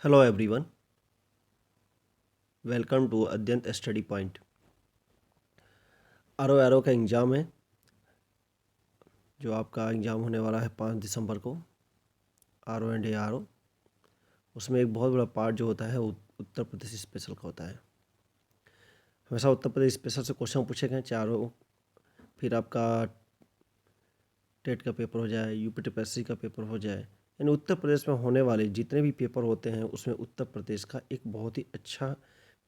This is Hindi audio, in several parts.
Hello everyone, welcome to Adyant study point. R O का एग्ज़ाम है, जो आपका एग्ज़ाम होने वाला है 5 दिसंबर को। RO उसमें एक बहुत बड़ा पार्ट जो होता है उत्तर प्रदेश स्पेशल का होता है। हमेशा उत्तर प्रदेश स्पेशल से क्वेश्चन पूछे गए, चारों। फिर आपका टेट का पेपर हो जाए, UPTPSC का पेपर हो जाए, यानी उत्तर प्रदेश में होने वाले जितने भी पेपर होते हैं उसमें उत्तर प्रदेश का एक बहुत ही अच्छा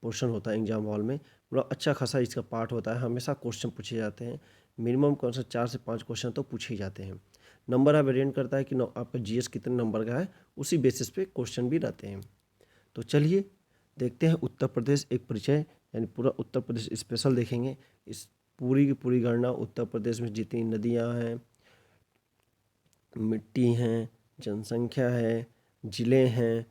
पोर्शन होता है एग्जाम हॉल में। बड़ा अच्छा खासा इसका पार्ट होता है, हमेशा क्वेश्चन पूछे जाते हैं। मिनिमम कौन सा 4 से 5 क्वेश्चन तो पूछे ही जाते हैं। नंबर आप वेरिएंट करता है कि आपका GS कितने नंबर का है, उसी बेसिस पे क्वेश्चन भी रहते हैं। तो चलिए देखते हैं उत्तर प्रदेश एक परिचय, यानी पूरा उत्तर प्रदेश स्पेशल देखेंगे। इस पूरी की पूरी गणना उत्तर प्रदेश में जितनी नदियाँ हैं, मिट्टी हैं, जनसंख्या है, ज़िले हैं,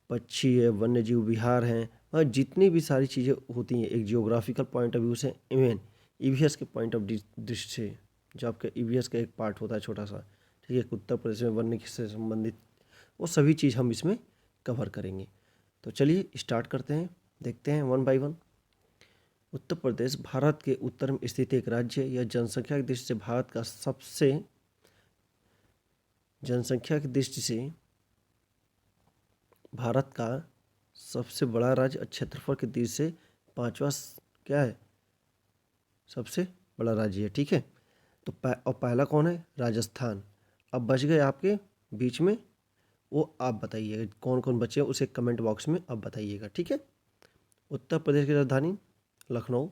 पक्षी है, वन्य जीव विहार हैं, और जितनी भी सारी चीज़ें होती हैं एक जियोग्राफिकल पॉइंट ऑफ व्यू से, इवन EVS के पॉइंट ऑफ दृष्टि से, जो आपका EVS का एक पार्ट होता है छोटा सा, ठीक है, उत्तर प्रदेश में वन्य से संबंधित, वो सभी चीज़ हम इसमें कवर करेंगे। तो चलिए स्टार्ट करते हैं, देखते हैं one by one. Uttar Pradesh Bharat के उत्तर में स्थित एक राज्य या जनसंख्या की दृष्टि से भारत का भारत का सबसे बड़ा राज्य, क्षेत्रफल की दृष्टि से पांचवा क्या है, सबसे बड़ा राज्य है, ठीक है। तो और पहला कौन है, राजस्थान। अब बच गए आपके बीच में, वो आप बताइएगा कौन कौन बचे, उसे कमेंट बॉक्स में आप बताइएगा, ठीक है। उत्तर प्रदेश की राजधानी लखनऊ,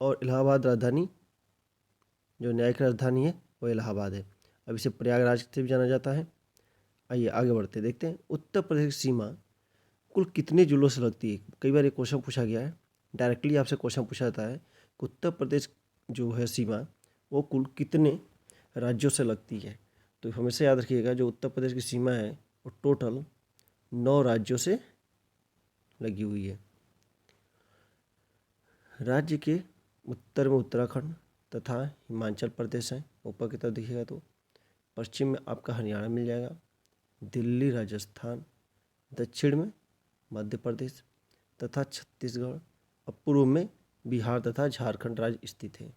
और इलाहाबाद राजधानी, जो न्यायिक राजधानी है वो इलाहाबाद है। अब इसे प्रयागराज से भी जाना जाता है। आइए आगे बढ़ते देखते हैं। उत्तर प्रदेश की सीमा कुल कितने जिलों से लगती है। कई बार ये क्वेश्चन पूछा गया है, डायरेक्टली आपसे क्वेश्चन पूछा जाता है कि उत्तर प्रदेश जो है सीमा, वो कुल कितने राज्यों से लगती है। तो हमेशा याद रखिएगा, जो उत्तर प्रदेश की सीमा है वो टोटल 9 राज्यों से लगी हुई है। राज्य के उत्तर में उत्तराखंड तथा हिमाचल प्रदेश है, ऊपर की तरफ देखिएगा तो। पश्चिम में आपका हरियाणा मिल जाएगा, दिल्ली राजस्थान, दक्षिण में मध्य प्रदेश तथा छत्तीसगढ़, और पूर्व में बिहार तथा झारखंड राज्य स्थित है।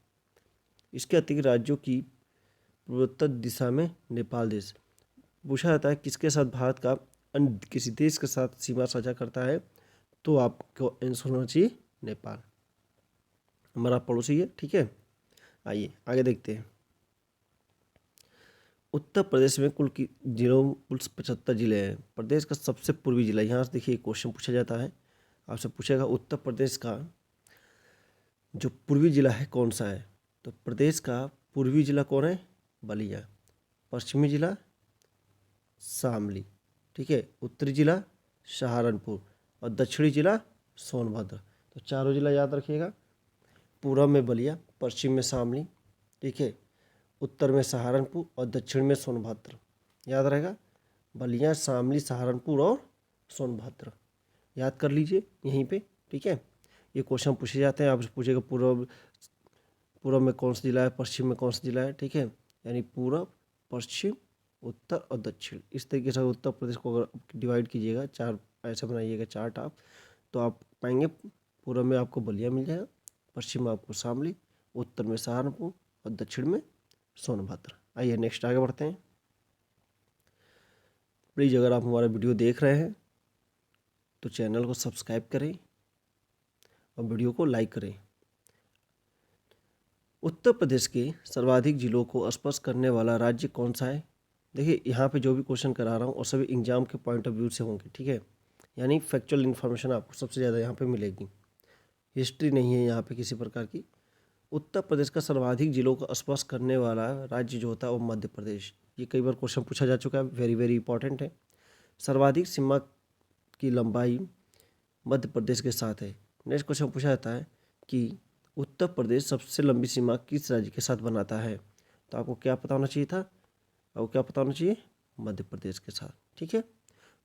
इसके अतिरिक्त राज्यों की पूर्वोत्तर दिशा में नेपाल देश। पूछा जाता है किसके साथ भारत का अन्य किसी देश के साथ सीमा साझा करता है, तो आपको आंसर होना चाहिए नेपाल, हमारा पड़ोसी है, ठीक है। आइए आगे देखते हैं। उत्तर प्रदेश में कुल 75 जिले हैं। प्रदेश का सबसे पूर्वी जिला, यहाँ से देखिए क्वेश्चन पूछा जाता है, आपसे पूछेगा उत्तर प्रदेश का जो पूर्वी जिला है कौन सा है। तो प्रदेश का पूर्वी जिला कौन है, बलिया। पश्चिमी जिला शामली, ठीक है। उत्तरी जिला सहारनपुर, और दक्षिणी जिला सोनभद्र। तो चारों जिला याद रखिएगा। पूर्व में बलिया, पश्चिम में शामली, ठीक है, उत्तर में सहारनपुर और दक्षिण में सोनभद्र। याद रहेगा, बलिया, शामली, सहारनपुर और सोनभद्र, याद कर लीजिए यहीं पे, ठीक है। ये क्वेश्चन पूछे जाते हैं, आपसे पूछेगा पूर्व में कौन सा जिला है, पश्चिम में कौन सा जिला है, ठीक है। यानी पूर्व, पश्चिम, उत्तर और दक्षिण, इस तरीके से उत्तर प्रदेश को अगर डिवाइड कीजिएगा, चार ऐसे बनाइएगा चार्ट आप, तो आप पाएंगे पूर्व में आपको बलिया मिल जाएगा, पश्चिम में आपको शामली, उत्तर में सहारनपुर और दक्षिण में सोनभद्र। आइए नेक्स्ट आगे बढ़ते हैं। प्लीज़ अगर आप हमारा वीडियो देख रहे हैं तो चैनल को सब्सक्राइब करें और वीडियो को लाइक करें। उत्तर प्रदेश के सर्वाधिक जिलों को स्पर्श करने वाला राज्य कौन सा है। देखिए यहाँ पे जो भी क्वेश्चन करा रहा हूँ और सभी एग्जाम के पॉइंट ऑफ व्यू से होंगे, ठीक है। यानी फैक्चुअल इन्फॉर्मेशन आपको सबसे ज़्यादा यहाँ पे मिलेगी, हिस्ट्री नहीं है यहाँ पे किसी प्रकार की। उत्तर प्रदेश का सर्वाधिक जिलों को स्पर्श करने वाला राज्य जो होता है वो मध्य प्रदेश। ये कई बार क्वेश्चन पूछा जा चुका है, वेरी वेरी इंपॉर्टेंट है। सर्वाधिक सीमा की लंबाई मध्य प्रदेश के साथ है। नेक्स्ट क्वेश्चन पूछा जाता है कि उत्तर प्रदेश सबसे लंबी सीमा किस राज्य के साथ बनाता है। तो आपको क्या पता होना चाहिए था, आपको क्या पता होना चाहिए, मध्य प्रदेश के साथ, ठीक है।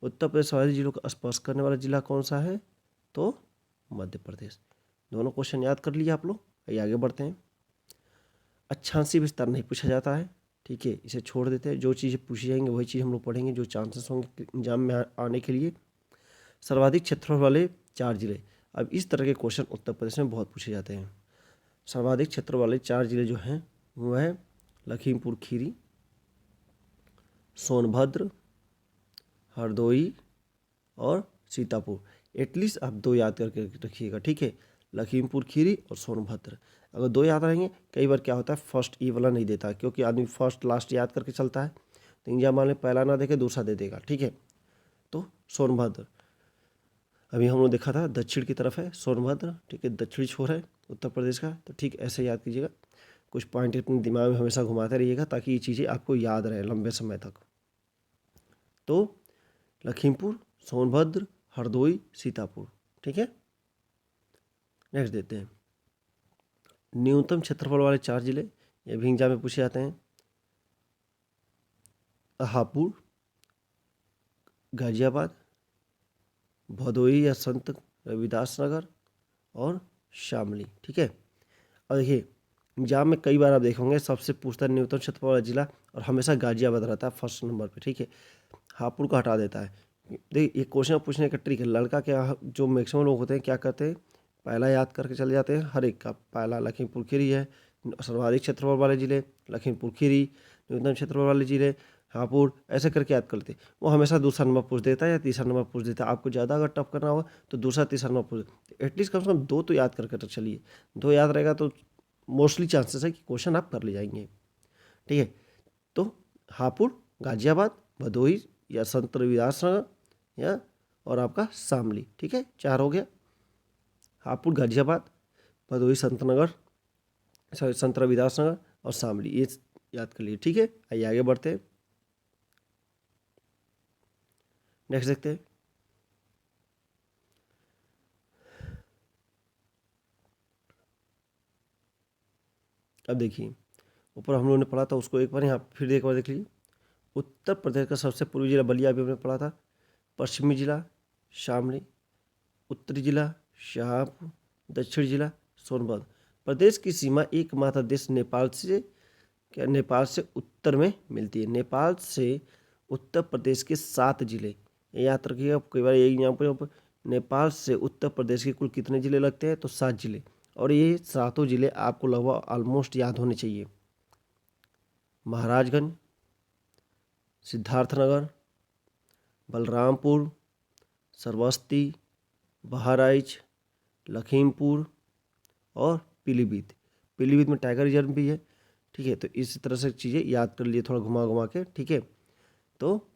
उत्तर प्रदेश सर्वाधिक जिलों को स्पर्श करने वाला जिला कौन सा है, तो मध्य प्रदेश। दोनों क्वेश्चन याद कर लिए आप लोग। आइए आगे बढ़ते हैं। अक्षांशीय विस्तार नहीं पूछा जाता है, ठीक है, इसे छोड़ देते हैं। जो चीज़ें पूछी जाएंगी वही चीज़ हम लोग पढ़ेंगे जो चांसेस होंगे एग्जाम में आने के लिए। सर्वाधिक क्षेत्रफल वाले 4 जिले। अब इस तरह के क्वेश्चन उत्तर प्रदेश में बहुत पूछे जाते हैं। सर्वाधिक क्षेत्र वाले 4 जिले जो हैं वो है लखीमपुर खीरी, सोनभद्र, हरदोई और सीतापुर। एटलीस्ट आप 2 याद करके रखिएगा, ठीक है, लखीमपुर खीरी और सोनभद्र। अगर 2 याद रहेंगे, कई बार क्या होता है फर्स्ट ई वाला नहीं देता, क्योंकि आदमी फर्स्ट लास्ट याद करके चलता है, तो एग्जाम वाले पहला ना देखे दूसरा दे देगा, ठीक है। तो सोनभद्र अभी हम लोग देखा था दक्षिण की तरफ है सोनभद्र, ठीक है, दक्षिणी छोर है उत्तर प्रदेश का। तो ठीक ऐसे याद कीजिएगा, कुछ पॉइंट अपने दिमाग में हमेशा घुमाते रहिएगा ताकि ये चीज़ें आपको याद रहे लंबे समय तक। तो लखीमपुर, सोनभद्र, हरदोई, सीतापुर, ठीक है। नेक्स्ट देते हैं न्यूनतम क्षेत्रफल वाले 4 जिले, ये भी एग्जाम में पूछे जाते हैं। हापुड़, गाजियाबाद, भदोही या संत रविदास नगर और शामली, ठीक है। और देखिए एग्जाम में कई बार आप देखोगे सबसे पूछता है न्यूनतम क्षेत्रफल वाला जिला, और हमेशा गाजियाबाद रहता है फर्स्ट नंबर पे, ठीक है। हापुड़ को हटा देता है। देखिए ये क्वेश्चन पूछने का ट्रिक है, लड़का क्या जो मैक्सिमम लोग होते हैं क्या करते हैं, पहला याद करके चले जाते हैं हर एक का। पहला लखीमपुर खीरी है, सर्वाधिक क्षेत्रफल वाले जिले लखीमपुर खीरी, न्यूनतम क्षेत्रफल वाले जिले हापुड़, ऐसे करके याद करते। वो हमेशा दूसरा नंबर पूछ देता है या तीसरा नंबर पूछ देता है। आपको ज़्यादा अगर टफ करना हो तो दूसरा तीसरा नंबर पूछ, एटलीस्ट कम से कम 2 तो याद करके तो चलिए। 2 याद रहेगा तो मोस्टली चांसेस है कि क्वेश्चन आप कर ले जाएंगे, ठीक है। तो हापुड़, गाजियाबाद, भदोही या संत रविदास नगर या और आपका शामली, ठीक है, 4 हो गया। हापुड़, गाजियाबाद, भदोही, संत रविदास नगर और शामली, ये याद कर लिए, ठीक है। आइए आगे बढ़ते हैं, नेक्स्ट देखते हैं। अब देखिए ऊपर हम लोगों ने पढ़ा था उसको एक बार यहाँ फिर एक बार देख लीजिए। उत्तर प्रदेश का सबसे पूर्वी जिला बलिया अभी हमने पढ़ा था, पश्चिमी जिला शामली, उत्तरी जिला शाहपुर, दक्षिण जिला सोनभद्र। प्रदेश की सीमा एकमात्र देश नेपाल से उत्तर में मिलती है। नेपाल से उत्तर प्रदेश के 7 जिले, याद रखिएगा कई बार ये यहाँ पर नेपाल से उत्तर प्रदेश के कुल कितने जिले लगते हैं तो 7 जिले, और ये 7 जिले आपको लगभग ऑलमोस्ट याद होने चाहिए। महाराजगंज, सिद्धार्थनगर, बलरामपुर, श्रावस्ती, बहराइच, लखीमपुर और पीलीभीत। पीलीभीत में टाइगर रिजर्व भी है, ठीक है। तो इस तरह से चीज़ें याद कर लिए थोड़ा घुमा घुमा के, ठीक है। तो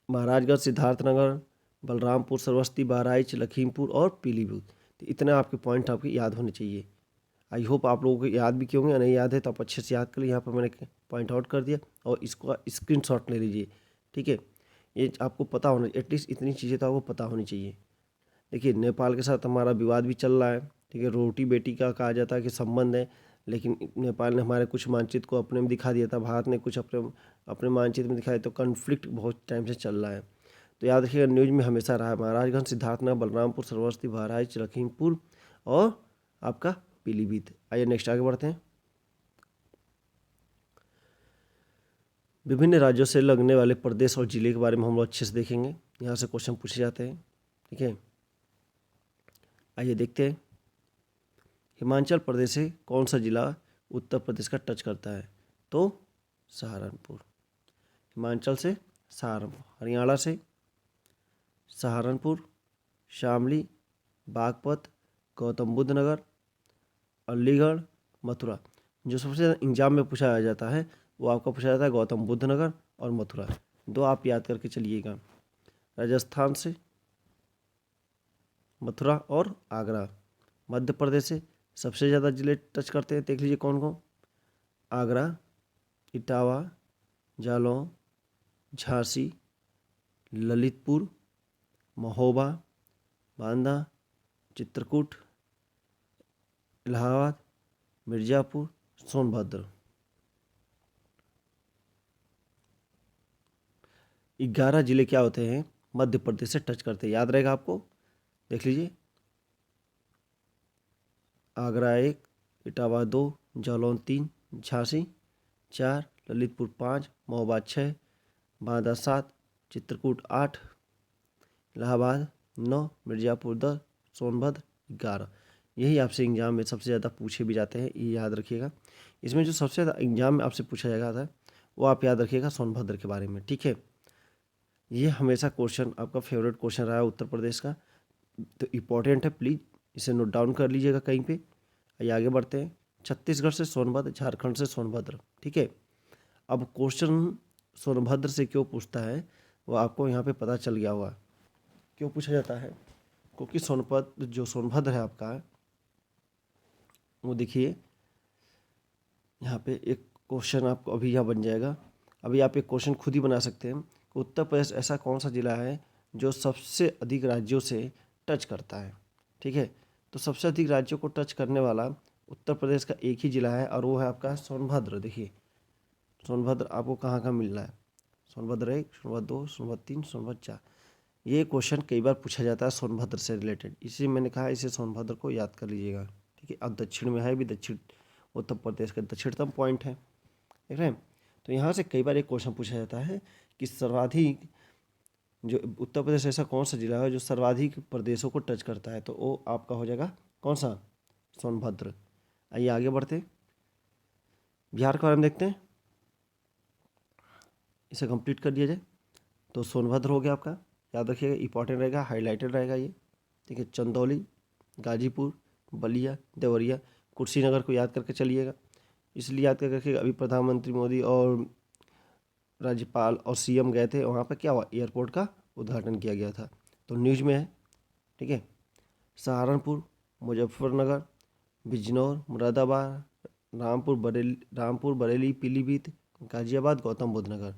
महाराजगंज, सिद्धार्थनगर, बलरामपुर, श्रावस्ती, बहराइच, लखीमपुर और पीलीभीत, तो इतने आपके पॉइंट आपके याद होने चाहिए। आई होप आप लोगों को याद भी क्यों नहीं याद है तो आप अच्छे से याद कर लीजिए। यहाँ पर मैंने पॉइंट आउट कर दिया और इसको स्क्रीनशॉट ले लीजिए, ठीक है। ये आपको पता होना, एटलीस्ट इतनी चीज़ें तो आपको पता होनी चाहिए। देखिए नेपाल के साथ हमारा विवाद भी चल रहा है, ठीक है। रोटी बेटी का कहा जाता है कि संबंध है, लेकिन नेपाल ने हमारे कुछ मानचित्र को अपने में दिखा दिया था, भारत ने कुछ अपने अपने मानचित्र में दिखाया, तो कन्फ्लिक्ट बहुत टाइम से चल रहा है। तो याद रखिएगा न्यूज में हमेशा रहा है महाराजगंज, सिद्धार्थनगर, बलरामपुर, श्रावस्ती, बहराइच, लखीमपुर और आपका पीलीभीत। आइए नेक्स्ट आगे बढ़ते हैं। विभिन्न राज्यों से लगने वाले प्रदेश और जिले के बारे में हम लोग अच्छे से देखेंगे, यहाँ से क्वेश्चन पूछे जाते हैं, ठीक है। आइए देखते हैं हिमाचल प्रदेश से कौन सा जिला उत्तर प्रदेश का टच करता है, तो सहारनपुर। हिमाचल से सहारनपुर, हरियाणा से सहारनपुर, शामली, बागपत, गौतम बुद्ध नगर, अलीगढ़, मथुरा। जो सबसे ज़्यादा एग्जाम में पूछा जाता है वो आपका पूछा जाता है गौतम बुद्ध नगर और मथुरा। 2 आप याद करके चलिएगा। राजस्थान से मथुरा और आगरा। मध्य प्रदेश से सबसे ज़्यादा जिले टच करते हैं, देख लीजिए कौन कौन, आगरा, इटावा, जालौन, झांसी, ललितपुर, महोबा, बांदा, चित्रकूट, इलाहाबाद, मिर्ज़ापुर, सोनभद्र। 11 जिले क्या होते हैं मध्य प्रदेश से टच करते हैं, याद रहेगा आपको। देख लीजिए आगरा 1, इटावा 2, जालौन 3, झांसी 4, ललितपुर 5, महोबा 6, बांदा 7, चित्रकूट 8, इलाहाबाद 9, मिर्ज़ापुर 10, सोनभद्र 11। यही आपसे एग्जाम में सबसे ज़्यादा पूछे भी जाते हैं, ये याद रखिएगा। इसमें जो सबसे ज़्यादा एग्जाम में आपसे पूछा जाएगा था वो आप याद रखिएगा सोनभद्र के बारे में, ठीक है। ये हमेशा क्वेश्चन आपका फेवरेट क्वेश्चन रहा है उत्तर प्रदेश का, तो इम्पोर्टेंट है, प्लीज़ इसे नोट डाउन कर लीजिएगा कहीं पे। आइए आगे बढ़ते हैं। छत्तीसगढ़ से सोनभद्र, झारखंड से सोनभद्र, ठीक है। अब क्वेश्चन सोनभद्र से क्यों पूछता है वो आपको यहाँ पे पता चल गया होगा क्यों पूछा जाता है, क्योंकि सोनभद्र जो सोनभद्र है आपका, वो देखिए यहाँ पे एक क्वेश्चन आपको अभी यहाँ बन जाएगा। अभी आप एक क्वेश्चन खुद ही बना सकते हैं कि उत्तर प्रदेश ऐसा कौन सा ज़िला है जो सबसे अधिक राज्यों से टच करता है, ठीक है। तो सबसे अधिक राज्यों को टच करने वाला उत्तर प्रदेश का एक ही ज़िला है और वो है आपका सोनभद्र। देखिए सोनभद्र आपको कहाँ कहाँ मिल रहा है, सोनभद्र 1, सोनभद्र 2, सोनभद्र 3, सोनभद्र 4। ये क्वेश्चन कई बार पूछा जाता है सोनभद्र से रिलेटेड, इसी मैंने कहा इसे सोनभद्र को याद कर लीजिएगा, ठीक है। अब दक्षिण में है भी, दक्षिण उत्तर प्रदेश का दक्षिणतम पॉइंट है, देख रहे हैं। तो यहाँ से कई बार एक क्वेश्चन पूछा जाता है कि सर्वाधिक जो उत्तर प्रदेश ऐसा कौन सा जिला है जो सर्वाधिक प्रदेशों को टच करता है, तो वो आपका हो जाएगा कौन सा, सोनभद्र। आइए आगे बढ़ते हैं, बिहार के बारे में देखते हैं, इसे कंप्लीट कर दिया जाए। तो सोनभद्र हो गया आपका, याद रखिएगा, इंपॉर्टेंट रहेगा, हाईलाइटेड रहेगा ये, ठीक है। चंदौली, गाजीपुर, बलिया, देवरिया, कुर्सीनगर को याद करके चलिएगा, इसलिए याद करके रखिएगा। अभी प्रधानमंत्री मोदी और राज्यपाल और सीएम गए थे, वहाँ पर क्या हुआ, एयरपोर्ट का उद्घाटन किया गया था, तो न्यूज़ में है, ठीक है। सहारनपुर, मुजफ्फरनगर, बिजनौर, मुरादाबाद, रामपुर बरेली, पीलीभीत, गाजियाबाद, गौतम बुद्ध नगर,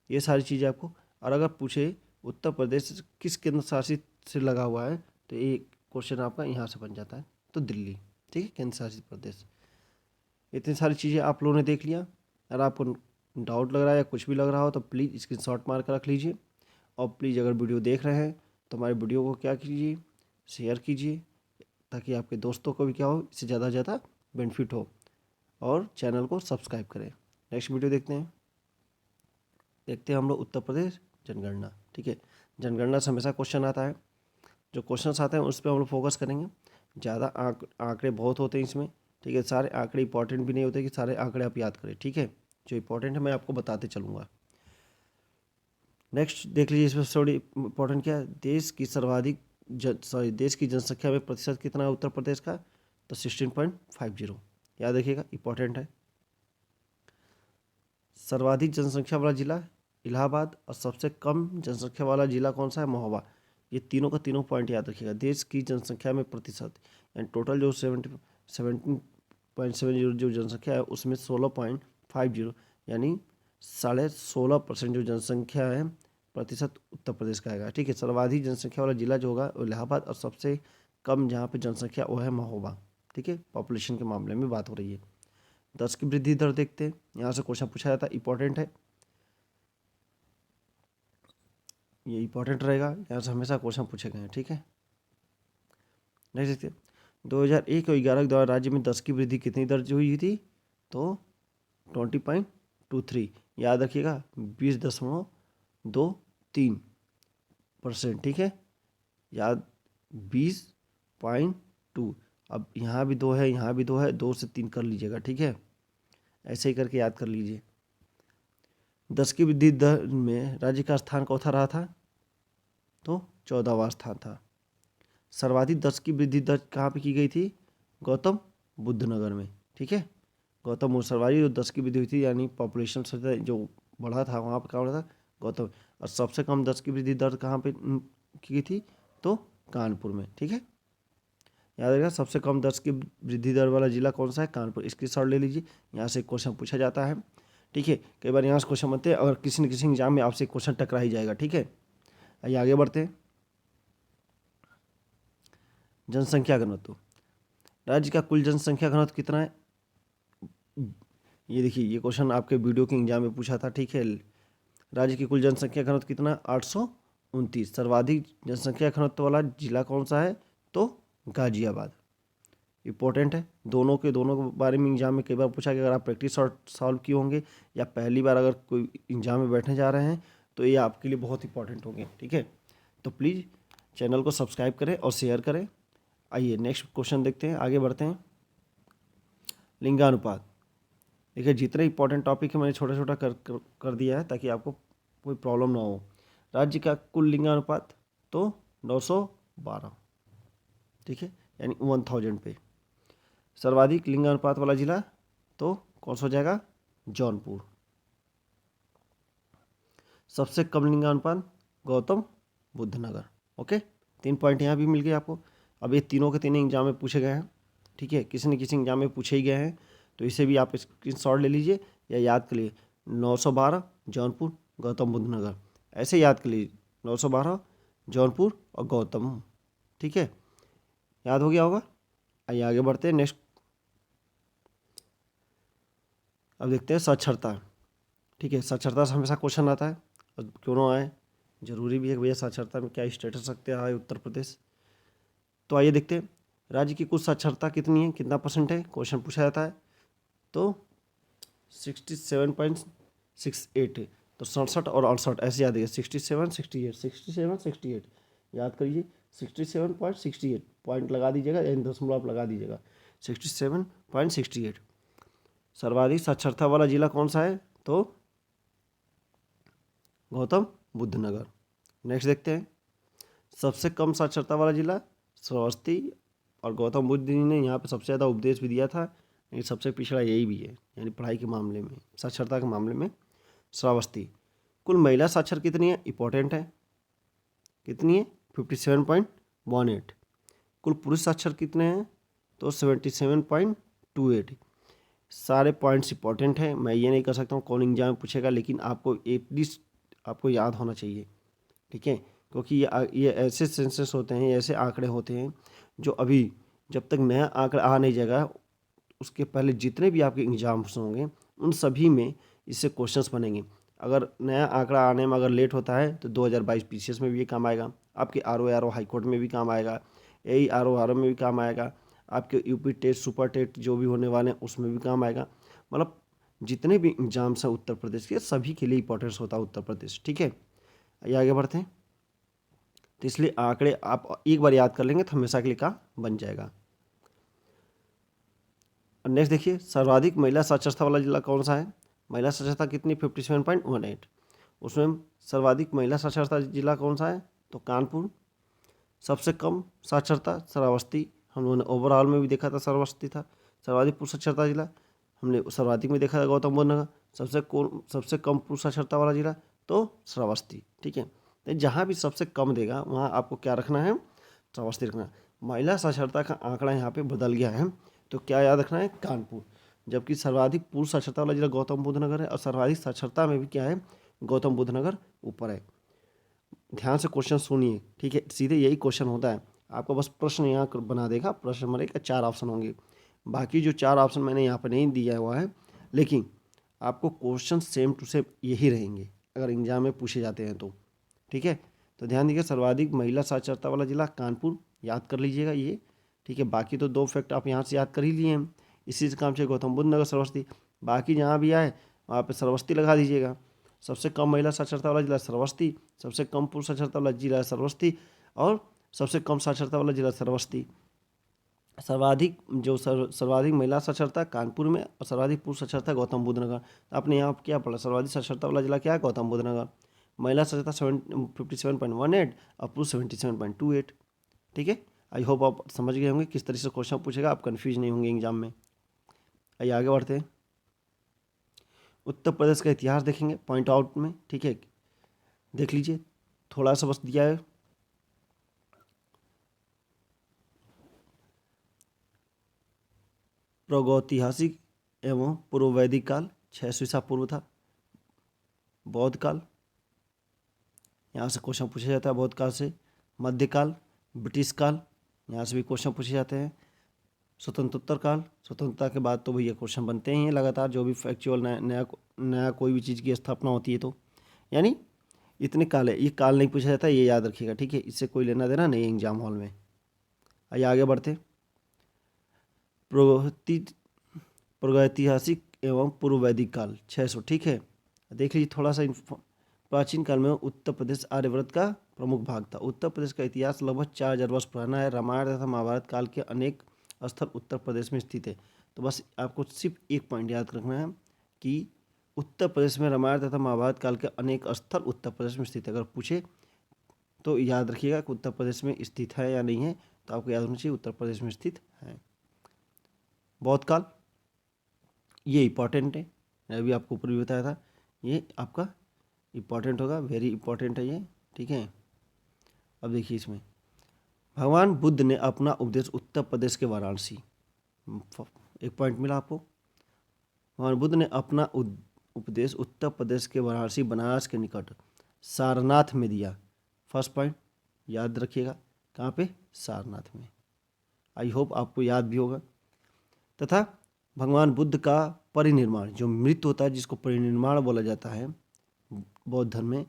ये सारी चीज़ें आपको। और अगर पूछे उत्तर प्रदेश किस केंद्र शासित से लगा हुआ है, तो ये क्वेश्चन आपका यहाँ से बन जाता है, तो दिल्ली, ठीक है, केंद्र शासित प्रदेश। इतनी सारी चीज़ें आप लोगों ने देख लिया। अगर आपको डाउट लग रहा है या कुछ भी लग रहा हो तो प्लीज़ स्क्रीनशॉट मार कर रख लीजिए, और प्लीज़ अगर वीडियो देख रहे हैं तो हमारे वीडियो को क्या कीजिए, शेयर कीजिए, ताकि आपके दोस्तों को भी क्या हो, इससे ज़्यादा से ज़्यादा बेनिफिट हो, और चैनल को सब्सक्राइब करें। नेक्स्ट वीडियो देखते हैं हम लोग उत्तर प्रदेश जनगणना, ठीक है। जनगणना से हमेशा क्वेश्चन आता है, जो क्वेश्चन आते हैं उस पर हम लोग फोकस करेंगे। ज़्यादा आंकड़े बहुत होते हैं इसमें, ठीक है। सारे आंकड़े इंपॉर्टेंट भी नहीं होते कि सारे आंकड़े आप याद करें, ठीक है। जो इंपॉर्टेंट है मैं आपको बताते चलूँगा। नेक्स्ट देख लीजिए, इसमें थोड़ी इंपॉर्टेंट क्या है, देश की जनसंख्या में प्रतिशत कितना है उत्तर प्रदेश का, तो 16.50, याद रखिएगा, इंपॉर्टेंट है। सर्वाधिक जनसंख्या वाला जिला इलाहाबाद, और सबसे कम जनसंख्या वाला जिला कौन सा है, महोबा। ये तीनों का तीनों पॉइंट याद रखिएगा। देश की जनसंख्या में प्रतिशत यानी टोटल जो 17.70 जो जनसंख्या है उसमें 16.50 यानी 16.5% जो जनसंख्या है प्रतिशत उत्तर प्रदेश का आएगा, ठीक है। सर्वाधिक जनसंख्या वाला जिला जो होगा वो इलाहाबाद, और सबसे कम जहाँ पे जनसंख्या वो है महोबा, ठीक है। पॉपुलेशन के मामले में बात हो रही है। 10 की वृद्धि दर देखते हैं, यहाँ से क्वेश्चन पूछा जाता है, इंपॉर्टेंट है, ये इंपॉर्टेंट रहेगा, यहाँ से हमेशा क्वेश्चन पूछे गए हैं, ठीक है। नेक्स्ट देखते हैं, 2001 और 11 के दौरान राज्य में 10 की वृद्धि कितनी दर्ज हुई थी, तो 20.23, याद रखिएगा, 20.23%, ठीक है, याद 20.2। अब यहाँ भी 2 है, यहाँ भी 2 है, 2 से 3 कर लीजिएगा, ठीक है, ऐसे ही करके याद कर लीजिए। 10 की वृद्धि दर में राज्य का स्थान कौन सा रहा था, तो 14वां स्थान था। सर्वाधिक 10 की वृद्धि दर कहाँ पे की गई थी, गौतम बुद्ध नगर में, ठीक है। गौतम बुद्ध सर्वाधिक जो 10 की वृद्धि हुई थी यानी पॉपुलेशन से जो बढ़ा था वहाँ पे क्या बढ़ा था, गौतम। और सबसे कम 10 की वृद्धि दर कहाँ पे की गई थी, तो कानपुर में, ठीक है। याद रखिएगा, सबसे कम 10 की वृद्धि दर वाला जिला कौन सा है, कानपुर। इसकी शॉर्ट ले लीजिए, यहाँ से क्वेश्चन पूछा जाता है, ठीक है। कई बार यहाँ से क्वेश्चन बनते हैं, और किसी न किसी एग्जाम में आपसे क्वेश्चन टकरा ही जाएगा, ठीक है। आइए आगे बढ़ते हैं। जनसंख्या घनत्व, राज्य का कुल जनसंख्या घनत्व कितना है, ये देखिए, ये क्वेश्चन आपके वीडियो के एग्जाम में पूछा था, ठीक है। राज्य की कुल जनसंख्या घनत्व कितना, 829। सर्वाधिक जनसंख्या घनत्व वाला जिला कौन सा है, तो गाजियाबाद, इंपॉर्टेंट है। दोनों के बारे में एग्जाम में कई बार पूछा गया। अगर आप प्रैक्टिस सॉल्व किए होंगे या पहली बार अगर कोई एग्जाम में बैठने जा रहे हैं तो ये आपके लिए बहुत इंपॉर्टेंट होंगे, ठीक है। तो प्लीज़ चैनल को सब्सक्राइब करें और शेयर करें। आइए नेक्स्ट क्वेश्चन देखते हैं, आगे बढ़ते हैं। लिंगानुपात। देखिए जितने इंपॉर्टेंट टॉपिक है मैंने छोटा छोटा कर दिया है ताकि आपको कोई प्रॉब्लम ना हो। राज्य का कुल लिंगानुपात तो 912, ठीक है, यानी 1000 पे। सर्वाधिक लिंगानुपात वाला जिला तो कौन सा हो जाएगा? जौनपुर। सबसे कम लिंगानुपात गौतम बुद्ध नगर। ओके, 3 पॉइंट यहाँ भी मिल गए आपको। अब ये तीनों के तीनों एग्जाम में पूछे गए हैं, ठीक है, किसी न किसी एग्जाम में पूछे ही गए हैं, तो इसे भी आप स्क्रीनशॉट ले लीजिए या याद कर लिए। 912 जौनपुर, गौतम बुद्ध नगर, ऐसे याद कर लीजिए। 912 जौनपुर और गौतम, ठीक है, याद हो गया होगा। आइए आगे बढ़ते हैं नेक्स्ट। अब देखते हैं साक्षरता, ठीक है। साक्षरता से हमेशा क्वेश्चन आता है, और क्यों ना आए, जरूरी भी है भैया साक्षरता में क्या स्टेटस रखते हैं उत्तर प्रदेश। तो आइए देखते हैं राज्य की कुल साक्षरता कितनी है, कितना परसेंट है, क्वेश्चन पूछा जाता है। तो 67.68 है। तो 67 और 68 ऐसे याद है, 67 68 67 68 याद करिए। 67.68 पॉइंट लगा दीजिएगा, यानी दशमलव लगा दीजिएगा। 67.68। सर्वाधिक साक्षरता वाला जिला कौन सा है? तो गौतम बुद्ध नगर। नेक्स्ट देखते हैं सबसे कम साक्षरता वाला जिला श्रावस्ती, और गौतम बुद्ध जी ने यहाँ पे सबसे ज़्यादा उपदेश भी दिया था, लेकिन सबसे पिछड़ा यही भी है, यानी पढ़ाई के मामले में, साक्षरता के मामले में श्रावस्ती। कुल महिला साक्षर कितनी है? इंपॉर्टेंट है, कितनी है? 57.18। कुल पुरुष साक्षर कितने हैं? तो 77.28। सारे पॉइंट्स इंपॉर्टेंट हैं, मैं ये नहीं कर सकता हूँ कौन एग्जाम में पूछेगा, लेकिन आपको एटलीस्ट आपको याद होना चाहिए, ठीक है, क्योंकि ये ऐसे सेंसस होते हैं, ऐसे आंकड़े होते हैं जो अभी जब तक नया आंकड़ा आ नहीं जाएगा उसके पहले जितने भी आपके एग्जाम्स होंगे उन सभी में इससे क्वेश्चंस बनेंगे। अगर नया आंकड़ा आने में अगर लेट होता है तो 2022 पीसीएस में भी ये काम आएगा, आपके आरओ हाई कोर्ट में भी काम आएगा, एई आरओ में भी काम आएगा, आपके यूपी टेस्ट सुपर टेस्ट जो भी होने वाले हैं उसमें भी काम आएगा। मतलब जितने भी एग्जाम्स हैं उत्तर प्रदेश के सभी के लिए इंपॉर्टेंस होता है उत्तर प्रदेश, ठीक है। ये आगे बढ़ते हैं। तो इसलिए आंकड़े आप एक बार याद कर लेंगे तो हमेशा के लिए काम बन जाएगा। और नेक्स्ट देखिए सर्वाधिक महिला साक्षरता वाला जिला कौन सा है? महिला साक्षरता कितनी? 57.18। उसमें सर्वाधिक महिला साक्षरता जिला कौन सा है? तो कानपुर। सबसे कम साक्षरता श्रावस्ती, हम लोगों ने ओवरऑल में भी देखा था श्रावस्ती था। सर्वाधिक पुरुष साक्षरता जिला हमने सर्वाधिक में देखा था गौतम बुद्ध नगर। सबसे कम पुरुष साक्षरता वाला जिला तो श्रावस्ती, ठीक है। तो जहाँ भी सबसे कम देगा वहाँ आपको क्या रखना है? श्रावस्ती रखना है। महिला साक्षरता का आंकड़ा यहाँ पे बदल गया है, तो क्या याद रखना है? कानपुर। जबकि सर्वाधिक पुरुष साक्षरता वाला जिला गौतम बुद्ध नगर है, और सर्वाधिक साक्षरता में भी क्या है? गौतम बुद्ध नगर ऊपर है। ध्यान से क्वेश्चन सुनिए, ठीक है, सीधे यही क्वेश्चन होता है। आपको बस प्रश्न यहाँ बना देगा, प्रश्न नंबर 1 का 4 ऑप्शन होंगे, बाकी जो 4 ऑप्शन मैंने यहाँ पर नहीं दिया हुआ है, लेकिन आपको क्वेश्चन सेम टू सेम यही रहेंगे अगर एग्जाम में पूछे जाते हैं तो, ठीक है। तो ध्यान दीजिए सर्वाधिक महिला साक्षरता वाला जिला कानपुर, याद कर लीजिएगा ये, ठीक है। बाकी तो 2 फैक्ट आप यहाँ से याद कर ही लिए हैं, इसी से काम से गौतम बुद्ध नगर श्रावस्ती, बाकी जहाँ भी आए वहाँ पे श्रावस्ती लगा दीजिएगा। सबसे कम महिला साक्षरता वाला जिला श्रावस्ती, सबसे कम पुरुष साक्षरता वाला जिला श्रावस्ती, और सबसे कम साक्षरता वाला जिला श्रावस्ती। सर्वाधिक महिला साक्षरता कानपुर में, और सर्वाधिक पुरुष साक्षरता गौतम बुद्ध नगर। तो आपने यहाँ क्या पढ़ा? सर्वाधिक साक्षरता वाला जिला क्या है? गौतम बुद्ध नगर। महिला साक्षरता 57.18 और पुरुष 77.28, ठीक है। आई होप आप समझ गए होंगे किस तरह से क्वेश्चन पूछेगा, आप कन्फ्यूज नहीं होंगे एग्जाम में। आइए आगे बढ़ते हैं। उत्तर प्रदेश का इतिहास देखेंगे पॉइंट आउट में, ठीक है, देख लीजिए, थोड़ा सा बस दिया है। प्रागैतिहासिक एवं पूर्व वैदिक काल 600 ईसा पूर्व था। बौद्ध काल, यहाँ से क्वेश्चन पूछा जाता है बौद्ध काल से। मध्यकाल, ब्रिटिश काल, यहाँ से भी क्वेश्चन पूछे जाते हैं। स्वतंत्रोत्तर काल, स्वतंत्रता के बाद तो भैया क्वेश्चन बनते ही हैं लगातार, जो भी फैक्चुअल नया कोई भी चीज़ की स्थापना होती है तो, यानी इतने काल है, ये काल नहीं पूछा जाता, ये याद रखिएगा, ठीक है, इससे कोई लेना देना नहीं एग्जाम हॉल में। आइए आगे बढ़ते। प्रागैतिहासिक एवं पूर्व वैदिक काल 600। ठीक है, देख लीजिए थोड़ा सा। प्राचीन काल में उत्तर प्रदेश आर्यव्रत का प्रमुख भाग था। उत्तर प्रदेश का इतिहास लगभग 4000 वर्ष पुराना है। रामायण तथा महाभारत काल के अनेक स्थल उत्तर प्रदेश में स्थित है। तो बस आपको सिर्फ एक पॉइंट याद रखना है कि उत्तर प्रदेश में रामायण तथा महाभारत काल के अनेक स्थल उत्तर प्रदेश में स्थित है। अगर पूछे तो याद रखिएगा कि उत्तर प्रदेश में स्थित है या नहीं है, तो आपको याद होना चाहिए उत्तर प्रदेश में स्थित है। बौद्ध काल, ये इंपॉर्टेंट है, मैं अभी आपको ऊपर भी बताया था, ये आपका इंपॉर्टेंट होगा, वेरी इंपॉर्टेंट है ये। ठीक है, अब देखिए इसमें भगवान बुद्ध ने अपना उपदेश उत्तर प्रदेश के वाराणसी, एक पॉइंट मिला आपको। भगवान बुद्ध ने अपना उपदेश उत्तर प्रदेश के वाराणसी बनारस के निकट सारनाथ में दिया। फर्स्ट पॉइंट याद रखिएगा, कहाँ पे? सारनाथ में। आई होप आपको याद भी होगा। तथा भगवान बुद्ध का परिनिर्माण, जो मृत्यु होता है जिसको परिनिर्माण बोला जाता है बौद्ध धर्म में,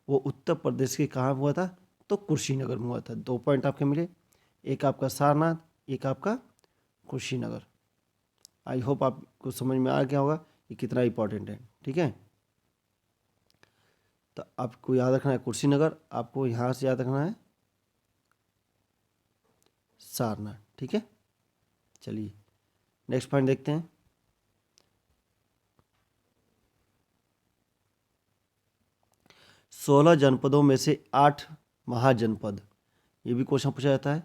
वो उत्तर प्रदेश के कहाँ हुआ था? तो कुशीनगर में हुआ था। 2 पॉइंट आपके मिले, एक आपका सारनाथ, एक आपका कुशीनगर। आई होप आपको समझ में आ गया होगा कि कितना इंपॉर्टेंट है। ठीक है, तो आपको याद रखना है कुशीनगर, आपको यहाँ से याद रखना है सारनाथ। ठीक है, चलिए नेक्स्ट पॉइंट देखते हैं। सोलह जनपदों में से 8 महाजनपद, ये भी क्वेश्चन पूछा जाता है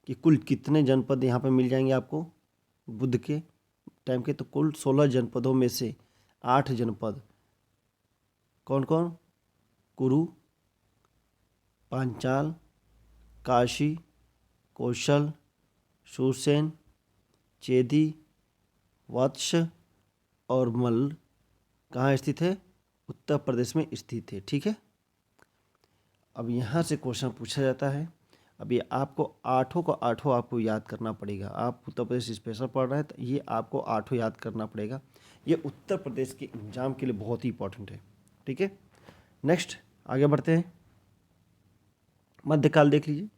कि कुल कितने जनपद यहाँ पे मिल जाएंगे आपको बुद्ध के टाइम के? तो कुल 16 जनपदों में से 8 जनपद कौन कौन? कुरु, पांचाल, काशी, कौशल, शूरसेन, चेदी, वत्स और मल्ल कहाँ स्थित है? उत्तर प्रदेश में स्थित है। ठीक है, अब यहाँ से क्वेश्चन पूछा जाता है। अब ये आपको आठों को आठों आपको याद करना पड़ेगा। आप उत्तर प्रदेश स्पेशल पढ़ रहे हैं तो ये आपको आठों याद करना पड़ेगा। ये उत्तर प्रदेश के एग्जाम के लिए बहुत ही इंपॉर्टेंट है। ठीक है, नेक्स्ट आगे बढ़ते हैं। मध्यकाल देख लीजिए।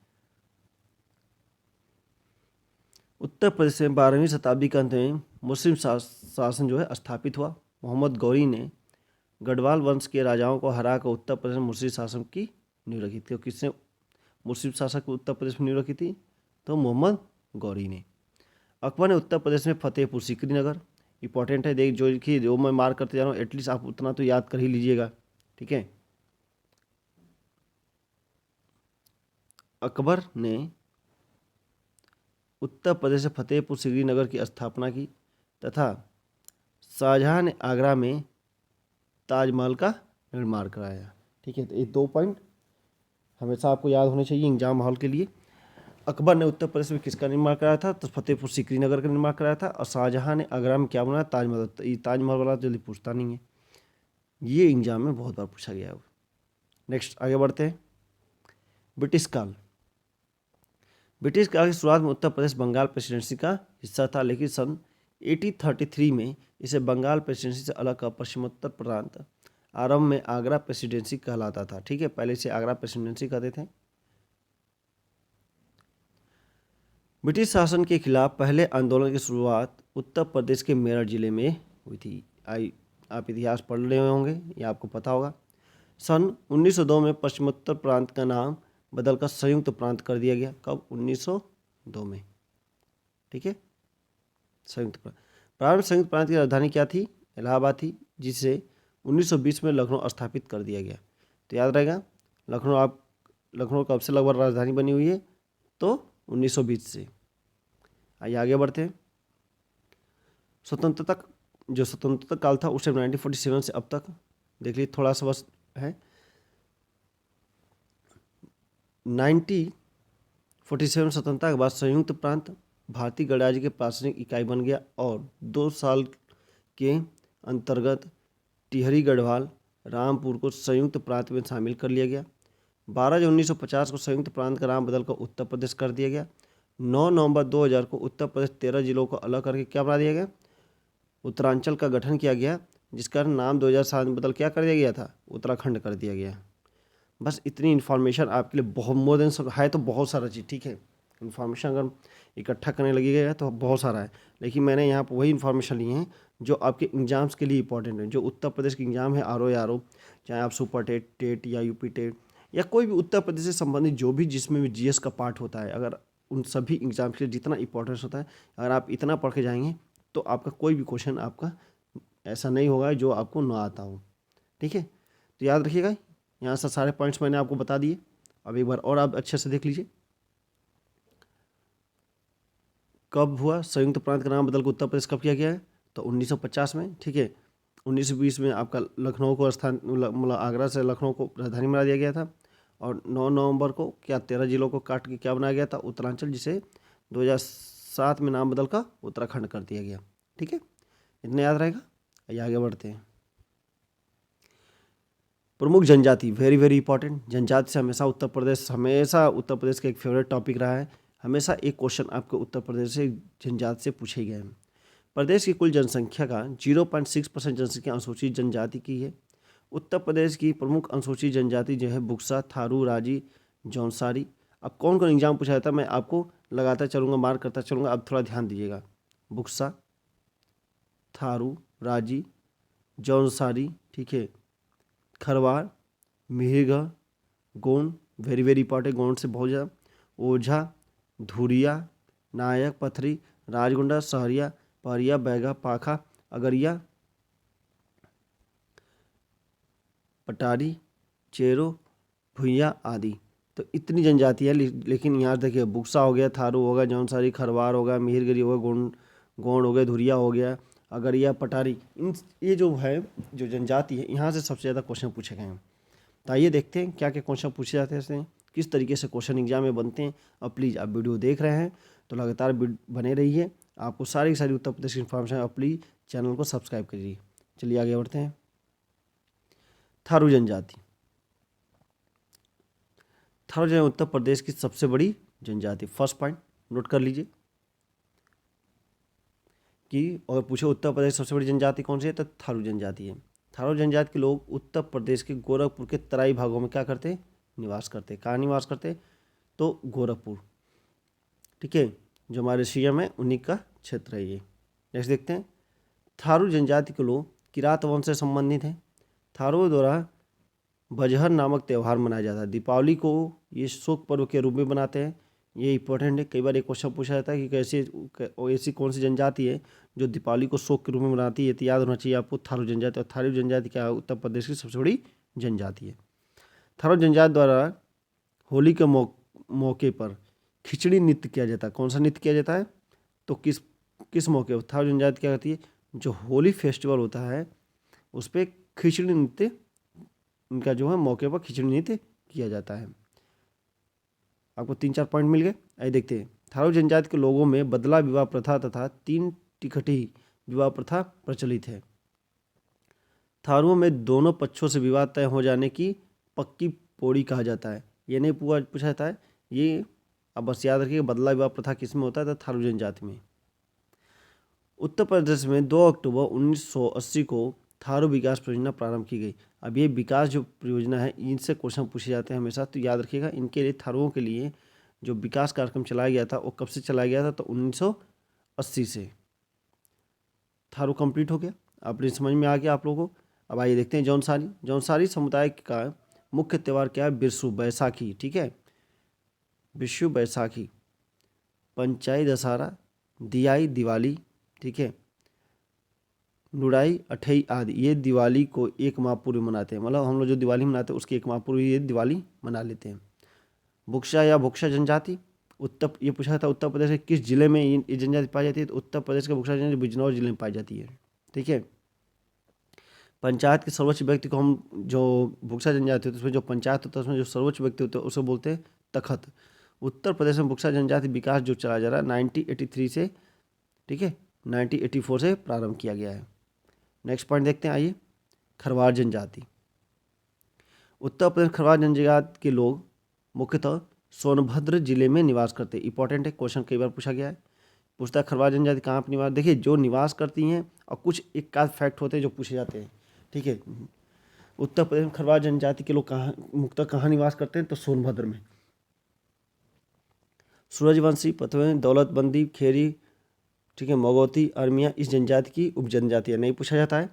उत्तर प्रदेश में 12वीं शताब्दी के अंत में मुस्लिम शासन जो है स्थापित हुआ। मोहम्मद गौरी ने गढ़वाल वंश के राजाओं को हराकर उत्तर प्रदेश में मुस्लिम शासन की नींव रखी थी। किसने मुस्लिम शासक उत्तर प्रदेश में नींव रखी थी? तो मोहम्मद गौरी ने। अकबर ने उत्तर प्रदेश में फतेहपुर सीकरी नगर, इंपॉर्टेंट है, देख जो मैं मार्क करते जा रहा हूँ एटलीस्ट आप उतना तो याद कर ही लीजिएगा। ठीक है, अकबर ने उत्तर प्रदेश से फतेहपुर सीकरी नगर की स्थापना की तथा शाहजहां ने आगरा में ताजमहल का निर्माण कराया। ठीक है, तो ये 2 पॉइंट हमेशा आपको याद होने चाहिए एग्जाम हॉल के लिए। अकबर ने उत्तर प्रदेश में किसका निर्माण कराया था? तो फतेहपुर सीकरी नगर का निर्माण कराया था। और शाहजहां ने आगरा में क्या बनाया? ताजमहल। ये ताजमहल वाला जल्दी पूछता नहीं है, ये एग्जाम में बहुत बार पूछा गया है। नेक्स्ट आगे बढ़ते हैं। ब्रिटिश काल। ब्रिटिश काल की शुरुआत में उत्तर प्रदेश बंगाल प्रेसिडेंसी का हिस्सा था, लेकिन सन 1833 में इसे बंगाल प्रेसिडेंसी से अलग कर पश्चिमोत्तर प्रांत आरंभ में आगरा प्रेसिडेंसी कहलाता था। ठीक है, पहले इसे आगरा प्रेसिडेंसी कहते थे। ब्रिटिश शासन के खिलाफ पहले आंदोलन की शुरुआत उत्तर प्रदेश के मेरठ जिले में हुई थी। आप इतिहास पढ़ रहे होंगे, ये आपको पता होगा। सन 1902 में पश्चिमोत्तर प्रांत का नाम बदलकर संयुक्त प्रांत कर दिया गया। कब? 1902 में। ठीक है, संयुक्त प्रांत। प्रारंभ संयुक्त प्रांत की राजधानी क्या थी? इलाहाबाद थी, जिसे 1920 में लखनऊ स्थापित कर दिया गया। तो याद रहेगा लखनऊ कब से लगभग राजधानी बनी हुई है? तो 1920 से। आइए आगे बढ़ते हैं। स्वतंत्रता काल था उस टाइम 1947 से अब तक देख लीजिए, थोड़ा सा बस है। 1947 स्वतंत्रता के बाद संयुक्त प्रांत भारतीय गणराज्य के प्रशासनिक इकाई बन गया और 2 साल के अंतर्गत टिहरी, गढ़वाल, रामपुर को संयुक्त प्रांत में शामिल कर लिया गया। 12 जून 1950 को संयुक्त प्रांत का नाम बदलकर उत्तर प्रदेश कर दिया गया। 9 नवंबर 2000 को उत्तर प्रदेश 13 जिलों को अलग करके क्या बना दिया गया? उत्तरांचल का गठन किया गया, जिसका नाम 2007 में बदल क्या कर दिया गया था? उत्तराखंड कर दिया गया। बस इतनी इन्फॉर्मेशन आपके लिए बहुत मोर देन है, तो बहुत सारा चीज़। ठीक है, इन्फॉर्मेशन अगर इकट्ठा करने लगेगा तो बहुत सारा है, लेकिन मैंने यहाँ पर वही इन्फॉर्मेशन ली है जो आपके एग्ज़ाम्स के लिए इंपॉर्टेंट है। जो उत्तर प्रदेश के एग्ज़ाम है आर ओ या आर ओ, चाहे आप सुपर टेट, टेट या यूपी टेट या कोई भी उत्तर प्रदेश से संबंधित जो भी जिसमें भी जीएस का पार्ट होता है, अगर उन सभी एग्ज़ाम के लिए जितना इंपॉर्टेंस होता है, अगर आप इतना पढ़ के जाएंगे तो आपका कोई भी क्वेश्चन आपका ऐसा नहीं होगा जो आपको ना आता हो। ठीक है, तो याद रखिएगा, यहाँ से सारे पॉइंट्स मैंने आपको बता दिए। अब एक बार और आप अच्छे से देख लीजिए। कब हुआ संयुक्त प्रांत का नाम बदल कर उत्तर प्रदेश कब किया गया है? तो 1950 में। ठीक है, 1920 में आपका लखनऊ को स्थान मतलब आगरा से लखनऊ को राजधानी बना दिया गया था। और 9 नवंबर को क्या 13 जिलों को काट के क्या बनाया गया था? उत्तरांचल, जिसे 2007 में नाम बदल कर उत्तराखंड कर दिया गया। ठीक है, इतना याद रहेगा। आइए आगे बढ़ते हैं। प्रमुख जनजाति, वेरी वेरी इंपॉर्टेंट। जनजाति से हमेशा उत्तर प्रदेश का एक फेवरेट टॉपिक रहा है। हमेशा एक क्वेश्चन आपको उत्तर प्रदेश से जनजाति से पूछे गए हैं। प्रदेश की कुल जनसंख्या का 0.6% जनसंख्या अनुसूचित जनजाति की है। उत्तर प्रदेश की प्रमुख अनुसूचित जनजाति जो है बुक्सा, थारू, राजी, जौनसारी। अब कौन कौन एग्जाम पूछा जाता है मैं आपको लगाता चलूँगा, मार्क करता चलूँगा, अब थोड़ा ध्यान दीजिएगा। बुक्सा, थारू, राजी, जौनसारी, ठीक है, Kharwar, Mihirgarh, Gond, very very important, Gond से बहुत ज़्यादा, ओझा, धुरिया, नायक, पथरी, राजगुंडा, सहरिया, परिया, बैगा, पाखा, अगरिया, पटारी, चेरो, भुइया आदि। तो इतनी जनजातियाँ, लेकिन यहाँ देखिए बुक्सा हो गया, थारू हो गया, जौनसारी, खरवार हो गया, मिहिरगढ़ हो गया, गोंड हो गया, धुरिया हो गया, अगरिया, पटारी, इन ये जो है जो जनजाति है, यहाँ से सबसे ज़्यादा क्वेश्चन पूछे गए हैं। तो आइए देखते हैं क्या क्या क्वेश्चन पूछे जाते हैं इसमें, किस तरीके से क्वेश्चन एग्जाम में बनते हैं। और प्लीज़ आप वीडियो देख रहे हैं तो लगातार बने रहिए, आपको सारी सारी उत्तर प्रदेश की इन्फॉर्मेशन। और प्लीज़ चैनल को सब्सक्राइब करिए। चलिए आगे बढ़ते हैं। थारू जनजाति, थारू जनजाति उत्तर प्रदेश की सबसे बड़ी जनजाति। फर्स्ट पॉइंट नोट कर लीजिए कि और पूछे उत्तर प्रदेश सबसे बड़ी जनजाति कौन सी है, तो थारू जनजाति है। थारू जनजाति के लोग उत्तर प्रदेश के गोरखपुर के तराई भागों में क्या करते, निवास करते। कहाँ निवास करते, तो गोरखपुर। ठीक है, जो हमारे सीएम है उन्हीं का क्षेत्र है ये। नेक्स्ट देखते हैं, थारू जनजाति के लोग किरात वंश से संबंधित हैं। थारुओं द्वारा बजहर नामक त्यौहार मनाया जाता है। दीपावली को ये शोक पर्व के रूप में बनाते हैं। ये इंपॉर्टेंट है, कई बार एक क्वेश्चन पूछा जाता है कि ऐसी कौन सी जनजाति है जो दीपावली को शोक के रूप में मनाती है। तो याद होना चाहिए आपको थारू जनजाति। और थारू जनजाति क्या है, उत्तर प्रदेश की सबसे बड़ी जनजाति है। थारू जनजाति द्वारा होली के मौके पर खिचड़ी नृत्य किया जाता है। कौन सा नृत्य किया जाता है, तो किस मौके पर थारू जनजाति क्या करती है, जो होली फेस्टिवल होता है उस पर खिचड़ी नृत्य, उनका जो है मौके पर खिचड़ी नृत्य किया जाता है। आपको 3-4 पॉइंट मिल गए। आइए देखते हैं। थारू जनजाति के लोगों में बदला विवाह प्रथा तथा 3 टिकटी विवाह प्रथा प्रचलित है। थारुओं में दोनों पक्षों से विवाह तय हो जाने की पक्की पोड़ी कहा जाता है। ये नहीं पूछा जाता है, ये अब बस याद रखिए बदला विवाह प्रथा किस में होता है, तो थारू जनजाति में। उत्तर प्रदेश में 2 अक्टूबर 1980 को थारू विकास परियोजना प्रारंभ की गई। अब ये विकास जो परियोजना है इनसे क्वेश्चन पूछे जाते हैं हमेशा, तो याद रखिएगा इनके लिए थारुओं के लिए जो विकास कार्यक्रम चलाया गया था वो कब से चलाया गया था, तो 1980 से। थारू कंप्लीट हो गया, अपनी समझ में आ गया आप लोगों को। अब आइए देखते हैं जौनसारी। जौनसारी समुदाय का मुख्य त्यौहार क्या है, बिरसू बैसाखी। ठीक है, विशु बैसाखी, पंचाई दशहरा, दियाई दिवाली, ठीक है, नुड़ाई अठई आदि। ये दिवाली को 1 माह पूर्व मनाते हैं, मतलब हम लोग जो दिवाली मनाते हैं उसके 1 माह पूर्व ये दिवाली मना लेते हैं। बुक्सा या बुक्सा जनजाति, ये पूछा था उत्तर प्रदेश के किस जिले में ये जनजाति पाई जाती है, तो उत्तर प्रदेश के बुक्सा जनजाति बिजनौर जिले में पाई जाती है। ठीक है, पंचायत के सर्वोच्च व्यक्ति को हम जो बुक्सा जनजाति होती है उसमें जो पंचायत होता है उसमें जो सर्वोच्च व्यक्ति होते हैं उसे बोलते हैं तखत। उत्तर प्रदेश में बुक्सा जनजाति विकास जो चला जा रहा है 1983 से, ठीक है, 1984 से प्रारंभ किया गया है। नेक्स्ट पॉइंट देखते हैं। आइए, खरवार जनजाति। उत्तर प्रदेश खरवार जनजाति के लोग मुख्यतः सोनभद्र जिले में निवास करते हैं। इंपॉर्टेंट है, क्वेश्चन कई बार पूछा गया है। पूछता है खरवार जनजाति कहाँ पर निवास, देखिए जो निवास करती हैं और कुछ एक आध फैक्ट होते हैं जो पूछे जाते हैं। ठीक है, उत्तर प्रदेश में खरवार जनजाति के लोग मुख्यतः कहाँ निवास करते हैं, तो सोनभद्र में। सूरजवंशी, पतवे, दौलतबंदी, खेरी, ठीक है, मगोती, अरमिया इस जनजाति की उपजनजाति है, नहीं पूछा जाता है,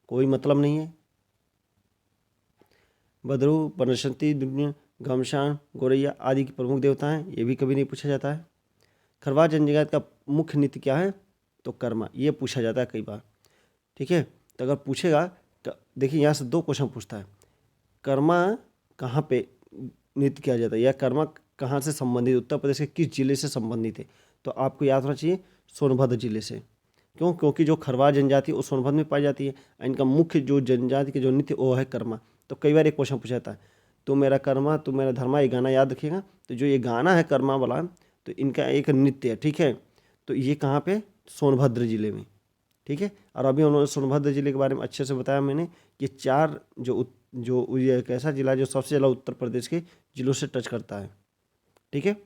कोई मतलब नहीं है। बदरू, बनशंती, दुनिया, घमसान, गोरैया आदि की प्रमुख देवता हैं, ये भी कभी नहीं पूछा जाता है। खरवार जनजाति का मुख्य नृत्य क्या है? तो कर्मा, ये पूछा जाता है कई बार, ठीक है। तो अगर पूछेगा, देखिए यहाँ से 2 क्वेश्चन पूछता है, कर्मा कहाँ पे नृत्य किया जाता है या कर्मा कहाँ से संबंधित, उत्तर प्रदेश के किस जिले से संबंधित है? तो आपको याद होना चाहिए सोनभद्र जिले से। क्यों? क्योंकि जो खरवार जनजाति वो सोनभद्र में पाई जाती है। इनका मुख्य जो जनजाति के जो नृत्य वो है कर्मा। तो कई बार एक क्वेश्चन पूछा जाता है, तू मेरा कर्मा तू मेरा धर्मा, ये गाना याद रखिएगा। तो जो ये गाना है कर्मा वाला, तो इनका एक नृत्य है, ठीक है। तो ये कहाँ पे? सोनभद्र जिले में, ठीक है। और अभी उन्होंने सोनभद्र जिले के बारे में अच्छे से बताया मैंने कि 4 जो ये एक ऐसा जिला है जो सबसे ज़्यादा उत्तर प्रदेश के जिलों से टच करता है, ठीक है।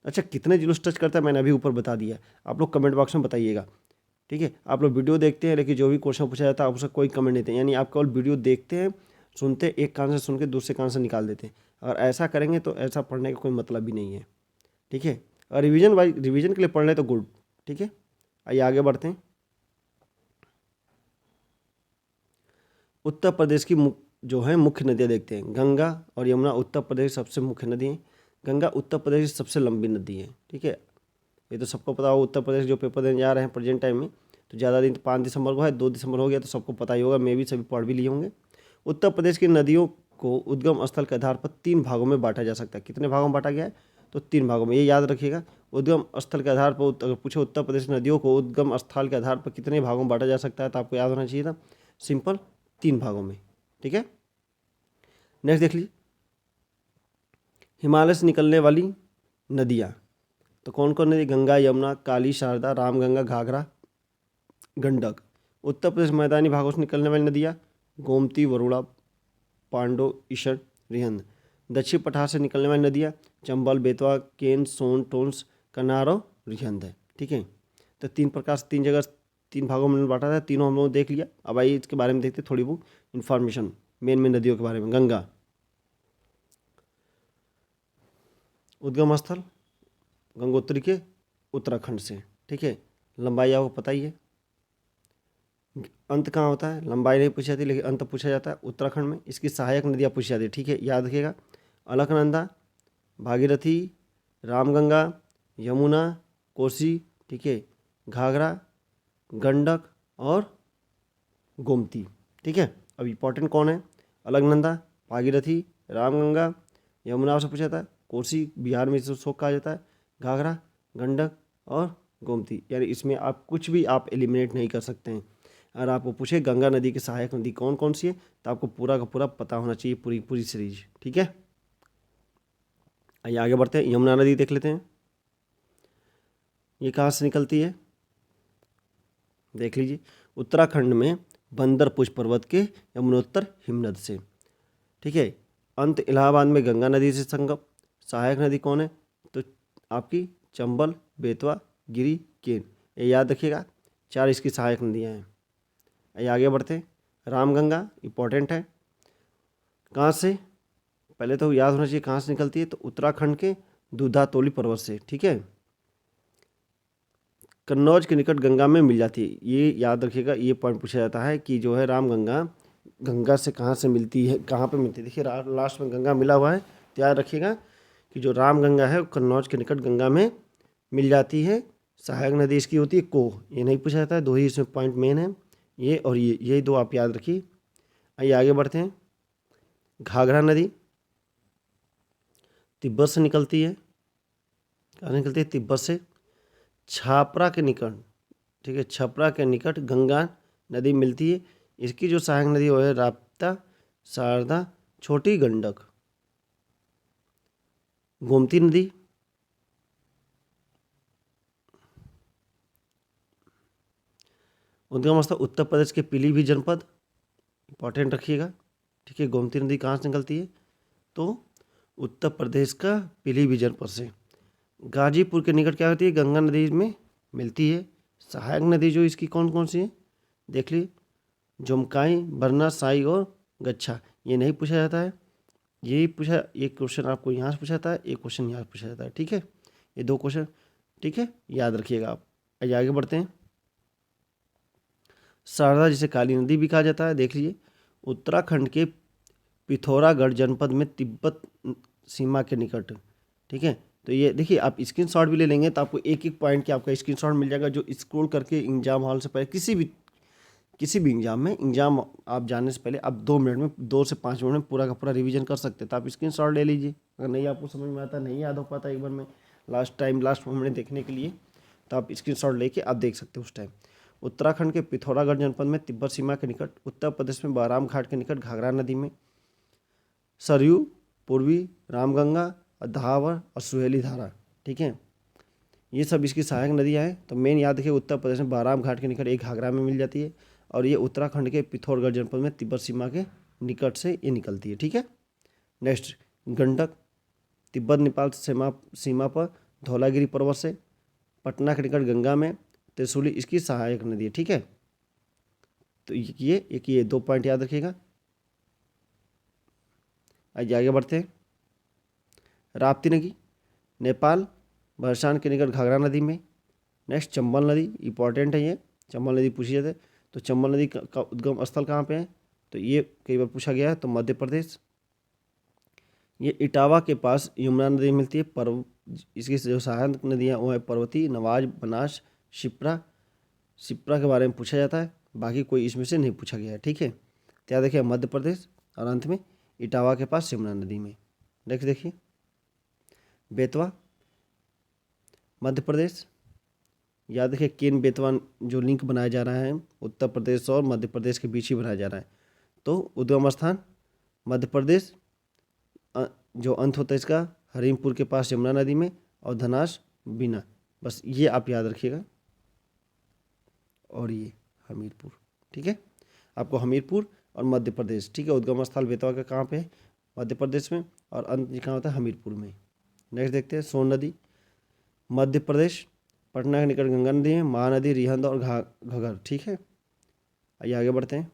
अच्छा, कितने जिलों से टच करता है मैंने अभी ऊपर बता दिया, आप लोग कमेंट बॉक्स में बताइएगा, ठीक है। आप लोग वीडियो देखते हैं लेकिन जो भी क्वेश्चन पूछा जाता है आप उसका कोई कमेंट नहीं देते, यानी आप केवल वीडियो देखते हैं, सुनते, एक कान से सुन के दूसरे कान से निकाल देते हैं। अगर ऐसा करेंगे तो ऐसा पढ़ने का कोई मतलब भी नहीं है, ठीक है। और रिवीजन के लिए पढ़ लें तो गुड, ठीक है। आइए आगे बढ़ते हैं। उत्तर प्रदेश की जो है मुख्य नदियाँ देखते हैं। गंगा और यमुना उत्तर प्रदेश की सबसे मुख्य नदी हैं। गंगा उत्तर प्रदेश की सबसे लंबी नदी है, ठीक है। ये तो सबको पता होगा, उत्तर प्रदेश जो पेपर देने जा रहे हैं प्रेजेंट टाइम में, तो ज़्यादा दिन 5 दिसंबर को है, 2 दिसंबर हो गया, तो सबको पता ही होगा, मैं भी सभी पढ़ भी लिए होंगे। उत्तर प्रदेश की नदियों को उद्गम स्थल के आधार पर 3 भागों में बांटा जा सकता है। कितने भागों में बांटा गया है? तो 3 भागों में, ये याद रखिएगा। उद्गम स्थल के आधार पर अगर पूछे उत्तर प्रदेश की नदियों को उद्गम स्थल के आधार पर कितने भागों में बांटा जा सकता है, तो आपको याद होना चाहिए था, सिंपल 3 भागों में, ठीक है। नेक्स्ट देख लीजिए, हिमालय से निकलने वाली नदियाँ, तो कौन कौन नदी? गंगा, यमुना, काली, शारदा, रामगंगा, घाघरा, गंडक। उत्तर प्रदेश मैदानी भागों से निकलने वाली नदियाँ, गोमती, वरुणा, पांडो, ईशर, रिहंद। दक्षिण पठार से निकलने वाली नदियाँ, चंबल, बेतवा, केन, सोन, टोंस, कनार और रिहंद है, ठीक है। तो 3 प्रकार से 3 जगह 3 भागों में बांटा था, तीनों हम लोग देख लिया। अब आइए इसके बारे में देखते थोड़ी बहुत इन्फॉर्मेशन मेन नदियों के बारे में। गंगा, उद्गम स्थल गंगोत्री के उत्तराखंड से, ठीक है। लंबाई आपको पता ही है। अंत कहाँ होता है? लंबाई नहीं पूछी जाती लेकिन अंत पूछा जाता है उत्तराखंड में। इसकी सहायक नदियाँ पूछी जाती है, ठीक है, याद रखिएगा। अलकनंदा, भागीरथी, रामगंगा, यमुना, कोसी, ठीक है, घाघरा, गंडक और गोमती, ठीक है। अब इम्पोर्टेंट कौन है? अलकनंदा, भागीरथी, रामगंगा, यमुना से पूछा जाता है, कोसी बिहार में इसे शोक कहा जाता है, घाघरा, गंडक और गोमती। यानी इसमें आप कुछ भी आप एलिमिनेट नहीं कर सकते हैं। अगर आपको पूछे गंगा नदी की सहायक नदी कौन कौन सी है, तो आपको पूरा का पूरा पता होना चाहिए, पूरी पूरी सीरीज, ठीक है। आइए आगे बढ़ते हैं, यमुना नदी देख लेते हैं। ये कहाँ से निकलती है? देख लीजिए, उत्तराखंड में बंदरपुर पर्वत के यमुनोत्तर हिमनद से, ठीक है। अंत इलाहाबाद में गंगा नदी से संगम। सहायक नदी कौन है? तो आपकी चंबल, बेतवा, गिरी, केन, ये याद रखिएगा, 4 इसकी सहायक नदियाँ हैं। आइए आगे बढ़ते हैं। रामगंगा इंपॉर्टेंट है। कहाँ से? पहले तो याद होना चाहिए कहाँ से निकलती है, तो उत्तराखंड के दूधातोली पर्वत से, ठीक है। कन्नौज के निकट गंगा में मिल जाती है, ये याद रखिएगा, ये पॉइंट पूछा जाता है कि जो है रामगंगा गंगा से कहाँ से मिलती है, कहाँ पे मिलती है। देखिए लास्ट में गंगा मिला हुआ है, तो याद रखिएगा कि जो रामगंगा है कन्नौज के निकट गंगा में मिल जाती है। सहायक नदी इसकी होती है कोह, ये नहीं पूछा जाता है, 2 ही इसमें पॉइंट मेन है, ये और ये, यही 2 आप याद रखिए। आइए आगे बढ़ते हैं। घाघरा नदी तिब्बत से निकलती है। कहाँ निकलती है? तिब्बत से। छापरा के निकट, ठीक है, छपरा के निकट गंगा नदी मिलती है। इसकी जो सहायक नदी वो है राप्ता, शारदा, छोटी गंडक, गोमती नदी, उद्गम स्थल उत्तर प्रदेश के पीलीभीत जनपद, इंपॉर्टेंट रखिएगा, ठीक है। गोमती नदी कहाँ से निकलती है? तो उत्तर प्रदेश का पीलीभीत जनपद से। गाजीपुर के निकट क्या होती है? गंगा नदी में मिलती है। सहायक नदी जो इसकी कौन कौन सी है देख लीजिए, जमकाई, बरना, साई और गच्छा। ये नहीं पूछा जाता है, यही पूछा, एक क्वेश्चन आपको यहाँ से पूछा जाता है, एक क्वेश्चन यहाँ से पूछा जाता है, ठीक है। ये 2 क्वेश्चन, ठीक है, याद रखिएगा आप। आइए आगे बढ़ते हैं। शारदा जिसे काली नदी भी कहा जाता है, देख लीजिए, उत्तराखंड के पिथौरागढ़ जनपद में तिब्बत सीमा के निकट, ठीक है। तो ये देखिए, आप स्क्रीनशॉट भी ले लेंगे तो आपको एक एक पॉइंट की आपका स्क्रीनशॉट मिल जाएगा, जो स्क्रॉल करके एग्जाम हॉल से पहले किसी भी एग्जाम आप जाने से पहले आप 2 मिनट में, 2 से 5 मिनट में पूरा का पूरा रिवीजन कर सकते हैं। तो आप स्क्रीनशॉट ले लीजिए, अगर नहीं आपको समझ में आता, नहीं याद हो पाता एक बार में लास्ट मोमेंट देखने के लिए, तो आप स्क्रीनशॉट लेके आप देख सकते हो उस टाइम। उत्तराखंड के पिथौरागढ़ जनपद में तिब्बत सीमा के निकट, उत्तर प्रदेश में बहराम घाट के निकट घाघरा नदी में, सरयू, पूर्वी रामगंगा, धावर और सुहेली धारा, ठीक है, ये सब इसकी सहायक नदियाँ हैं। तो मेन याद रखिए, उत्तर प्रदेश में बहराम घाट के निकट एक घाघरा में मिल जाती है, और ये उत्तराखंड के पिथौरागढ़ जनपद में तिब्बत सीमा के निकट से ये निकलती है, ठीक है। नेक्स्ट, गंडक तिब्बत नेपाल सीमा पर धौलागिरी पर्वत से, पटना के निकट गंगा में, त्रिशूली इसकी सहायक नदी है, ठीक है। तो ये 2 पॉइंट याद रखिएगा। आइए आगे बढ़ते हैं। राप्ती नदी नेपाल बरसान के निकट घाघरा नदी में। नेक्स्ट, चंबल नदी, इंपॉर्टेंट है ये, चंबल नदी पूछी जाती है। तो चंबल नदी का उद्गम स्थल कहाँ पे है, तो ये कई बार पूछा गया है, तो मध्य प्रदेश। ये इटावा के पास यमुना नदी मिलती है। इसकी जो सहायक नदियाँ वो है पर्वती, नवाज, बनास, शिप्रा के बारे में पूछा जाता है, बाकी कोई इसमें से नहीं पूछा गया है, ठीक है। तो याद देखिए, मध्य प्रदेश, और अंत में इटावा के पास यमुना नदी में। नेक्स्ट देखिए, बेतवा मध्य प्रदेश, याद रखिए, केन बेतवा जो लिंक बनाया जा रहा है उत्तर प्रदेश और मध्य प्रदेश के बीच ही बनाया जा रहा है। तो उद्गम स्थान मध्य प्रदेश, जो अंत होता है इसका हरीमपुर के पास यमुना नदी में, और धनास बीना, बस ये आप याद रखिएगा। और ये हमीरपुर, ठीक है, आपको हमीरपुर और मध्य प्रदेश, ठीक है, उद्गम स्थल बेतवा का कहाँ पे है, मध्य प्रदेश में, और अंत कहाँ होता है, हमीरपुर में। नेक्स्ट देखते हैं, सोन नदी मध्य प्रदेश, पटना के निकट गंगा नदी है, महानदी, रिहंद और घगर, ठीक है। आइए आगे बढ़ते हैं।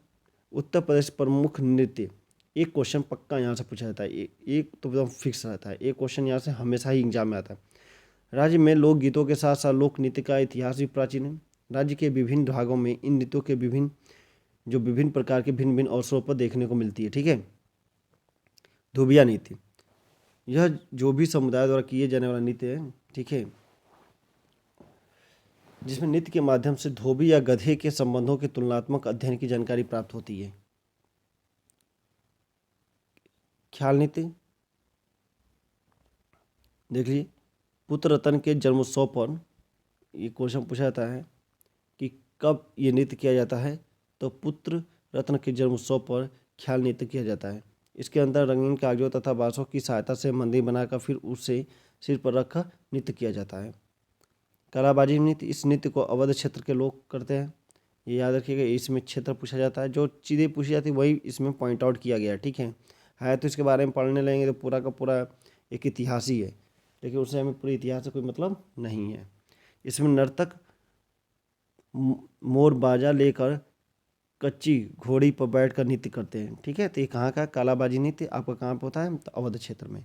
उत्तर प्रदेश प्रमुख नृत्य, एक क्वेश्चन पक्का यहाँ से पूछा जाता है, एक तो एकदम फिक्स रहता है, एक क्वेश्चन यहाँ से हमेशा ही एग्जाम में आता है। राज्य में लोकगीतों के साथ साथ लोक नृत्य का इतिहास भी प्राचीन है। राज्य के विभिन्न भागों में इन नृत्यों के विभिन्न प्रकार के भिन्न भिन्न अवसरों पर देखने को मिलती है, ठीक है। धोबिया नृत्य, यह जो भी समुदाय द्वारा किए जाने वाला नृत्य है, ठीक है, जिसमें नृत्य के माध्यम से धोबी या गधे के संबंधों के तुलनात्मक अध्ययन की जानकारी प्राप्त होती है। ख्याल नृत्य, देख लीजिए, पुत्र रतन के जन्मोत्सव पर ये क्वेश्चन पूछा जाता है कि कब ये नृत्य किया जाता है, तो पुत्र रत्न के जन्मोत्सव पर ख्याल नृत्य किया जाता है। इसके अंदर रंगीन कागजों तथा बांसों की सहायता से मंदिर बनाकर फिर उसे सिर पर रखकर नृत्य किया जाता है। कलाबाजी नृत्य, इस नृत्य को अवध क्षेत्र के लोग करते हैं, ये याद रखिएगा। इसमें क्षेत्र पूछा जाता है, जो चीज़ें पूछी जाती है वही इसमें पॉइंट आउट किया गया है, ठीक है। तो इसके बारे में पढ़ने लगेंगे तो पूरा का पूरा एक इतिहास ही है, लेकिन उससे हमें पूरे इतिहास से कोई मतलब नहीं है। इसमें नर्तक मोर बाजा लेकर कच्ची घोड़ी पर बैठकर नृत्य करते हैं, ठीक है। तो ये कहाँ का कालाबाजी नृत्य आपका कहाँ पे होता है, तो अवध क्षेत्र में।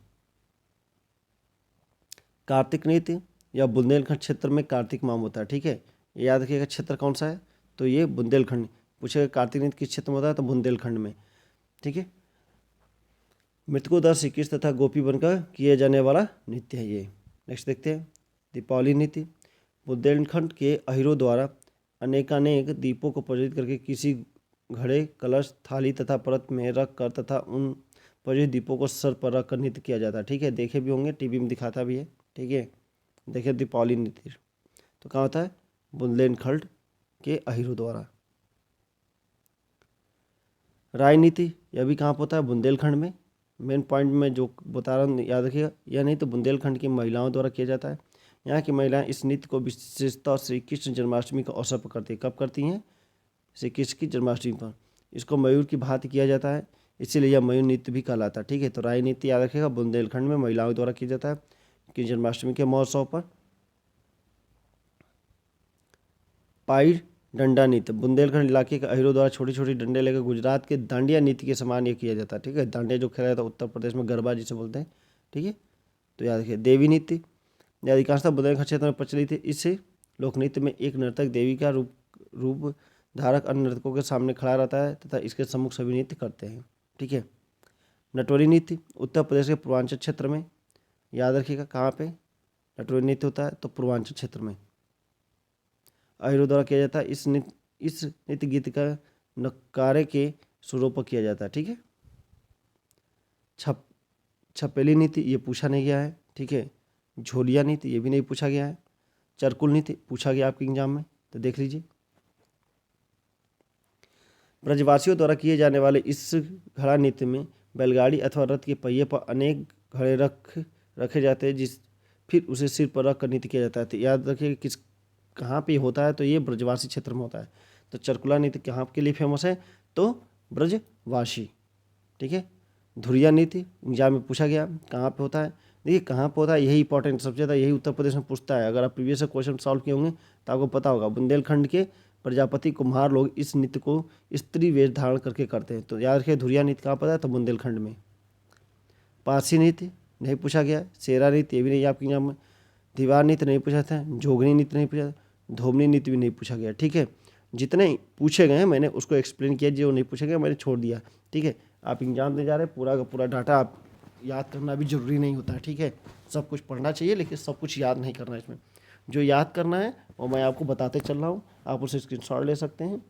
कार्तिक नृत्य या बुंदेलखंड क्षेत्र में कार्तिक माम होता है, ठीक है। ये याद रखिएगा, क्षेत्र कौन सा है, तो ये बुंदेलखंड। पूछेगा कार्तिक नृत्य किस क्षेत्र में होता है, तो बुंदेलखंड में, ठीक है। मृतकों द्वारा श्री कृष्ण तथा गोपी बनकर किए जाने वाला नृत्य है ये। नेक्स्ट देखते हैं, दीपावली नृत्य, बुंदेलखंड के अहिरों द्वारा अनेकानेक दीपों को प्रज्वलित करके किसी घड़े, कलश, थाली तथा परत में रख कर तथा उन प्रज्वलित दीपों को सर पर रख कर नृत्य किया जाता है, ठीक है। देखे भी होंगे, टीवी में दिखाता भी है, ठीक है। देखिए दीपावली नृत्य तो कहाँ होता है, बुंदेलखंड के अहिरों द्वारा। राजनीति, यह भी कहाँ पर होता है, बुंदेलखंड में। मेन पॉइंट में जो बता रहा हूँ याद रखिएगा, यह नहीं तो बुंदेलखंड की महिलाओं द्वारा किया जाता है। यहाँ की महिलाएं इस नृत्य को विशेषतः श्री कृष्ण जन्माष्टमी का अवसर पर करती है। कब करती हैं, श्री कृष्ण की जन्माष्टमी पर। इसको मयूर की भांति किया जाता है, इसीलिए यह मयूर नृत्य भी कहलाता है, ठीक है। तो राजनीति याद रखिएगा, बुंदेलखंड में महिलाओं द्वारा किया जाता है कि जन्माष्टमी के महोत्सव पर। पाई डंडा नृत्य, बुंदेलखंड इलाके के अहिरों द्वारा छोटी छोटी डंडे लेकर गुजरात के दांडिया नृत्य के समान ये किया जाता है, ठीक है। दांडिया जो खेला जाता है उत्तर प्रदेश में गरबा जिसे बोलते हैं, ठीक है। तो याद रखिए, देवी नृत्य, यह अधिकांशतः बुंदेलखंड क्षेत्र में प्रचलित है। इस लोक नृत्य में एक नर्तक देवी का रूप धारक अन्य नर्तकों के सामने खड़ा रहता है तथा इसके सम्मुख सभी नृत्य करते हैं। ठीक है। नटवरी नृत्य उत्तर प्रदेश के पूर्वांचल क्षेत्र में, याद रखिएगा कहाँ पे नटवरी नृत्य होता है, तो पूर्वांचल क्षेत्र में अहिरों द्वारा किया जाता है। इस नृत्य गीत का नक्कारे के सुरों पर किया जाता है। ठीक है। छपेली नृत्य ये पूछा नहीं गया है। ठीक है। झोलिया नृत्य ये भी नहीं पूछा गया है। चरकुल नृत्य पूछा गया आपके एग्जाम में, तो देख लीजिए। ब्रजवासियों द्वारा किए जाने वाले इस घड़ा नृत्य में बैलगाड़ी अथवा रथ के पहिए पर अनेक घड़े रखे जाते हैं, फिर उसे सिर पर रख कर नृत्य किया जाता है। तो याद रखिए किस कहाँ पे होता है, तो ये ब्रजवासी क्षेत्र में होता है। तो चरकुला नृत्य कहाँ के लिए फेमस है, तो ब्रजवासी। ठीक है। धुरिया नृत्य एग्जाम में पूछा गया कहाँ पे होता है। देखिए कहाँ पे होता है, यही इंपॉर्टेंट सबसे ज़्यादा यही उत्तर प्रदेश में पूछता है। अगर आप प्रीवियस क्वेश्चन सॉल्व किए होंगे तो आपको पता होगा। बुंदेलखंड के प्रजापति कुम्हार लोग इस नृत्य को स्त्री वेश धारण करके करते हैं। तो याद रखिए धुरिया नृत्य कहाँ पता है, तो बुंदेलखंड में। पारसी नृत्य नहीं पूछा गया। शेरा नृत्य ये भी नहीं आपके एग्जाम में। दीवार नृत्य नहीं पूछा था। जोगनी नृत्य नहीं पूछा, धोबनी नृत्य भी नहीं पूछा गया। ठीक है। जितने पूछे गए हैं मैंने उसको एक्सप्लेन किया, जो नहीं पूछे गए मैंने छोड़ दिया। ठीक है। आप एग्जाम दे जा रहे हैं, पूरा का पूरा डाटा आप याद करना भी जरूरी नहीं होता है। ठीक है। सब कुछ पढ़ना चाहिए लेकिन सब कुछ याद नहीं करना है। इसमें जो याद करना है वो मैं आपको बताते चल रहा हूँ, आप उसे स्क्रीनशॉट ले सकते हैं।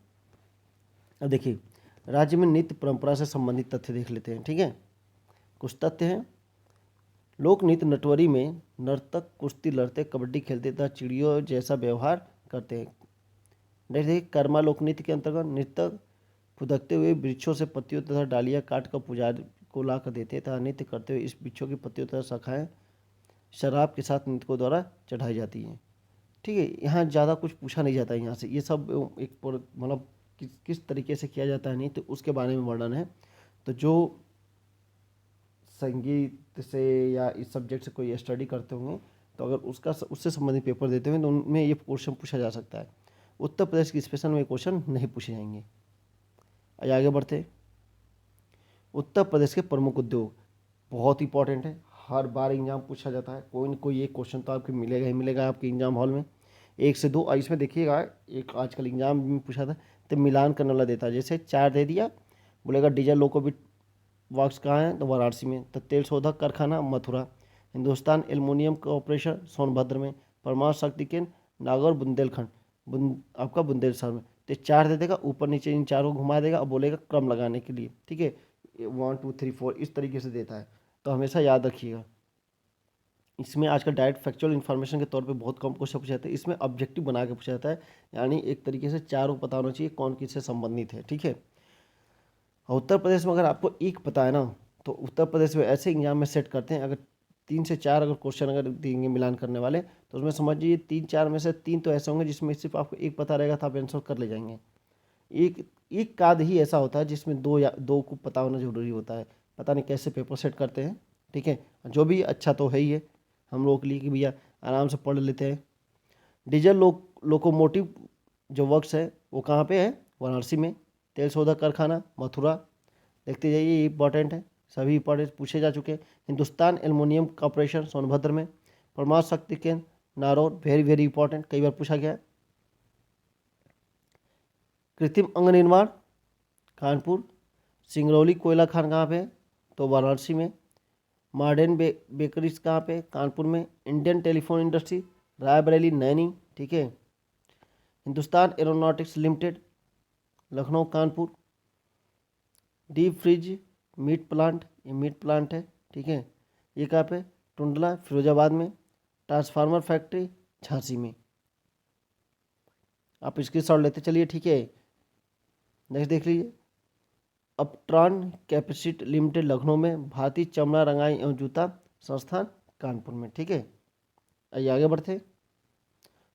अब देखिए राज्य में नृत्य परंपरा से संबंधित तथ्य देख लेते हैं। ठीक है। कुछ तथ्य हैं। लोक नृत्य नटवरी में नर्तक कुश्ती लड़ते, कबड्डी खेलते तथा चिड़ियों जैसा व्यवहार करते हैं। देखिए कर्मा लोक नृत्य के अंतर्गत नृतक फुदकते हुए वृक्षों से पत्तियों तथा डालियाँ काट कर पुजारी को ला कर देते तथा नृत्य करते हुए इस वृक्षों की पत्तियों तथा शाखाएं शराब के साथ नृतकों द्वारा चढ़ाई जाती हैं। ठीक है। यहाँ ज़्यादा कुछ पूछा नहीं जाता है यहाँ से। ये सब एक मतलब किस तरीके से किया जाता है नृत्य उसके बारे में वर्णन है। तो जो संगीत से या इस सब्जेक्ट से कोई स्टडी करते होंगे तो अगर उससे संबंधित पेपर देते हुए तो उनमें ये क्वेश्चन पूछा जा सकता है। उत्तर प्रदेश की स्पेशल में क्वेश्चन नहीं पूछे जाएंगे। आगे बढ़ते। उत्तर प्रदेश के प्रमुख उद्योग बहुत इंपॉर्टेंट है, हर बार एग्जाम पूछा जाता है। कोई न कोई एक क्वेश्चन तो आपको मिलेगा ही मिलेगा आपके एग्जाम हॉल में। 1 से 2 इसमें देखिएगा, एक आजकल एग्जाम में पूछा था तो मिलान करने वाला देता है। जैसे 4 दे दिया, बोलेगा डीजल लोकोबिट वर्क्स कहाँ है, तो वाराणसी में। तो तेल शोधक कारखाना मथुरा। हिंदुस्तान एल्युमिनियम कॉर्पोरेशन सोनभद्र में। परमाणु शक्ति केंद्र नागौर बुंदेलखंड आपका बुंदेलसर में। तो 4 दे देगा, ऊपर नीचे इन चारों घुमा देगा और बोलेगा क्रम लगाने के लिए। ठीक है। 1 2 3 4 इस तरीके से देता है, तो हमेशा याद रखिएगा। इसमें आजकल डायरेक्ट फैक्चुअल इन्फॉर्मेशन के तौर पे बहुत कम क्वेश्चन पूछा जाता है, इसमें ऑब्जेक्टिव बना के पूछा जाता है। यानी एक तरीके से चारों पता होना चाहिए कौन किससे संबंधित है। ठीक है। और उत्तर प्रदेश में अगर आपको एक पता है ना, तो उत्तर प्रदेश में ऐसे एग्जाम में सेट करते हैं, अगर 3 से 4 अगर क्वेश्चन अगर देंगे मिलान करने वाले, तो उसमें समझिए 3-4 में से 3 तो ऐसे होंगे जिसमें सिर्फ आपको एक पता रहेगा तो आप आंसर कर ले जाएंगे। एक काद ही ऐसा होता है जिसमें 2 को पता होना जरूरी होता है। पता नहीं कैसे पेपर सेट करते हैं। ठीक है। जो भी अच्छा तो है ही है हम लोगों के लिए कि भैया आराम से पढ़ लेते हैं। डीजल लोकोमोटिव जो वर्क्स है वो कहाँ पे है, वाराणसी में। तेल शोधक कारखाना मथुरा। देखते जाइए, ये इंपॉर्टेंट है, सभी इंपॉर्टेंट पूछे जा चुके हैं। हिंदुस्तान एल्युमिनियम कॉर्पोरेशन सोनभद्र में। परमाणु शक्ति केंद्र नारौर, वेरी वेरी इंपॉर्टेंट, कई बार पूछा गया है। कृत्रिम अंग निर्माण कानपुर। सिंगरौली कोयला खान कहाँ पे है, तो वाराणसी में। मॉडर्न बेकरीज कहाँ पे, कानपुर में। Indian telephone industry Raebareli Naini. ठीक है। Hindustan aeronautics limited Lucknow Kanpur. Deep fridge meat plant, ये मीट प्लांट है। ठीक है। ये कहाँ पे, टुंडला फिरोजाबाद में। ट्रांसफार्मर फैक्ट्री झांसी में। आप स्क्रीनशॉट लेते चलिए। ठीक है। नेक्स्ट देख लीजिए। अपट्रॉन कैपेसिट लिमिटेड लखनऊ में। भारतीय चमड़ा रंगाई एवं जूता संस्थान कानपुर में। ठीक है। आइए आगे बढ़ते।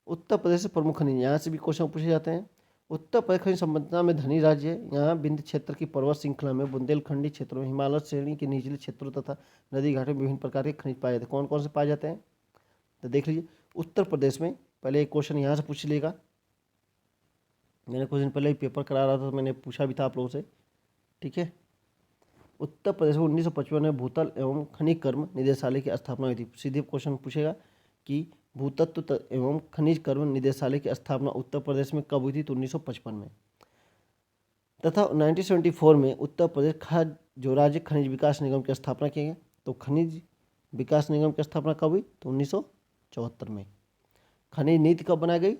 उत्तर प्रदेश से प्रमुख खनिज, यहाँ से भी क्वेश्चन पूछे जाते हैं। उत्तर प्रदेश खनिज संपदा में धनी राज्य है। यहाँ विंध्य क्षेत्र की पर्वत श्रृंखला में, बुंदेलखंडी क्षेत्रों में, हिमालय श्रेणी के निचले क्षेत्रों तथा नदी घाटों में विभिन्न प्रकार के खनिज पाए जाते हैं। कौन कौन से पाए जाते हैं, तो देख लीजिए। उत्तर प्रदेश में पहले एक क्वेश्चन यहाँ से पूछ लेगा, मैंने कुछ दिन पहले ही पेपर करा रहा था तो मैंने पूछा भी था आप लोगों से। ठीक है। उत्तर प्रदेश में 1955 में भूतल एवं खनिज कर्म निदेशालय की स्थापना हुई थी। सीधे क्वेश्चन पूछेगा की भूतत्व एवं खनिज कर्म निदेशालय की स्थापना उत्तर प्रदेश में कब हुई थी? तो 1955 में। तथा 1974 में उत्तर प्रदेश खाद्य जो राज्य खनिज विकास निगम की स्थापना की गई। तो खनिज विकास निगम की स्थापना कब हुई? तो 1974 में। खनिज नीति कब बनाई गई?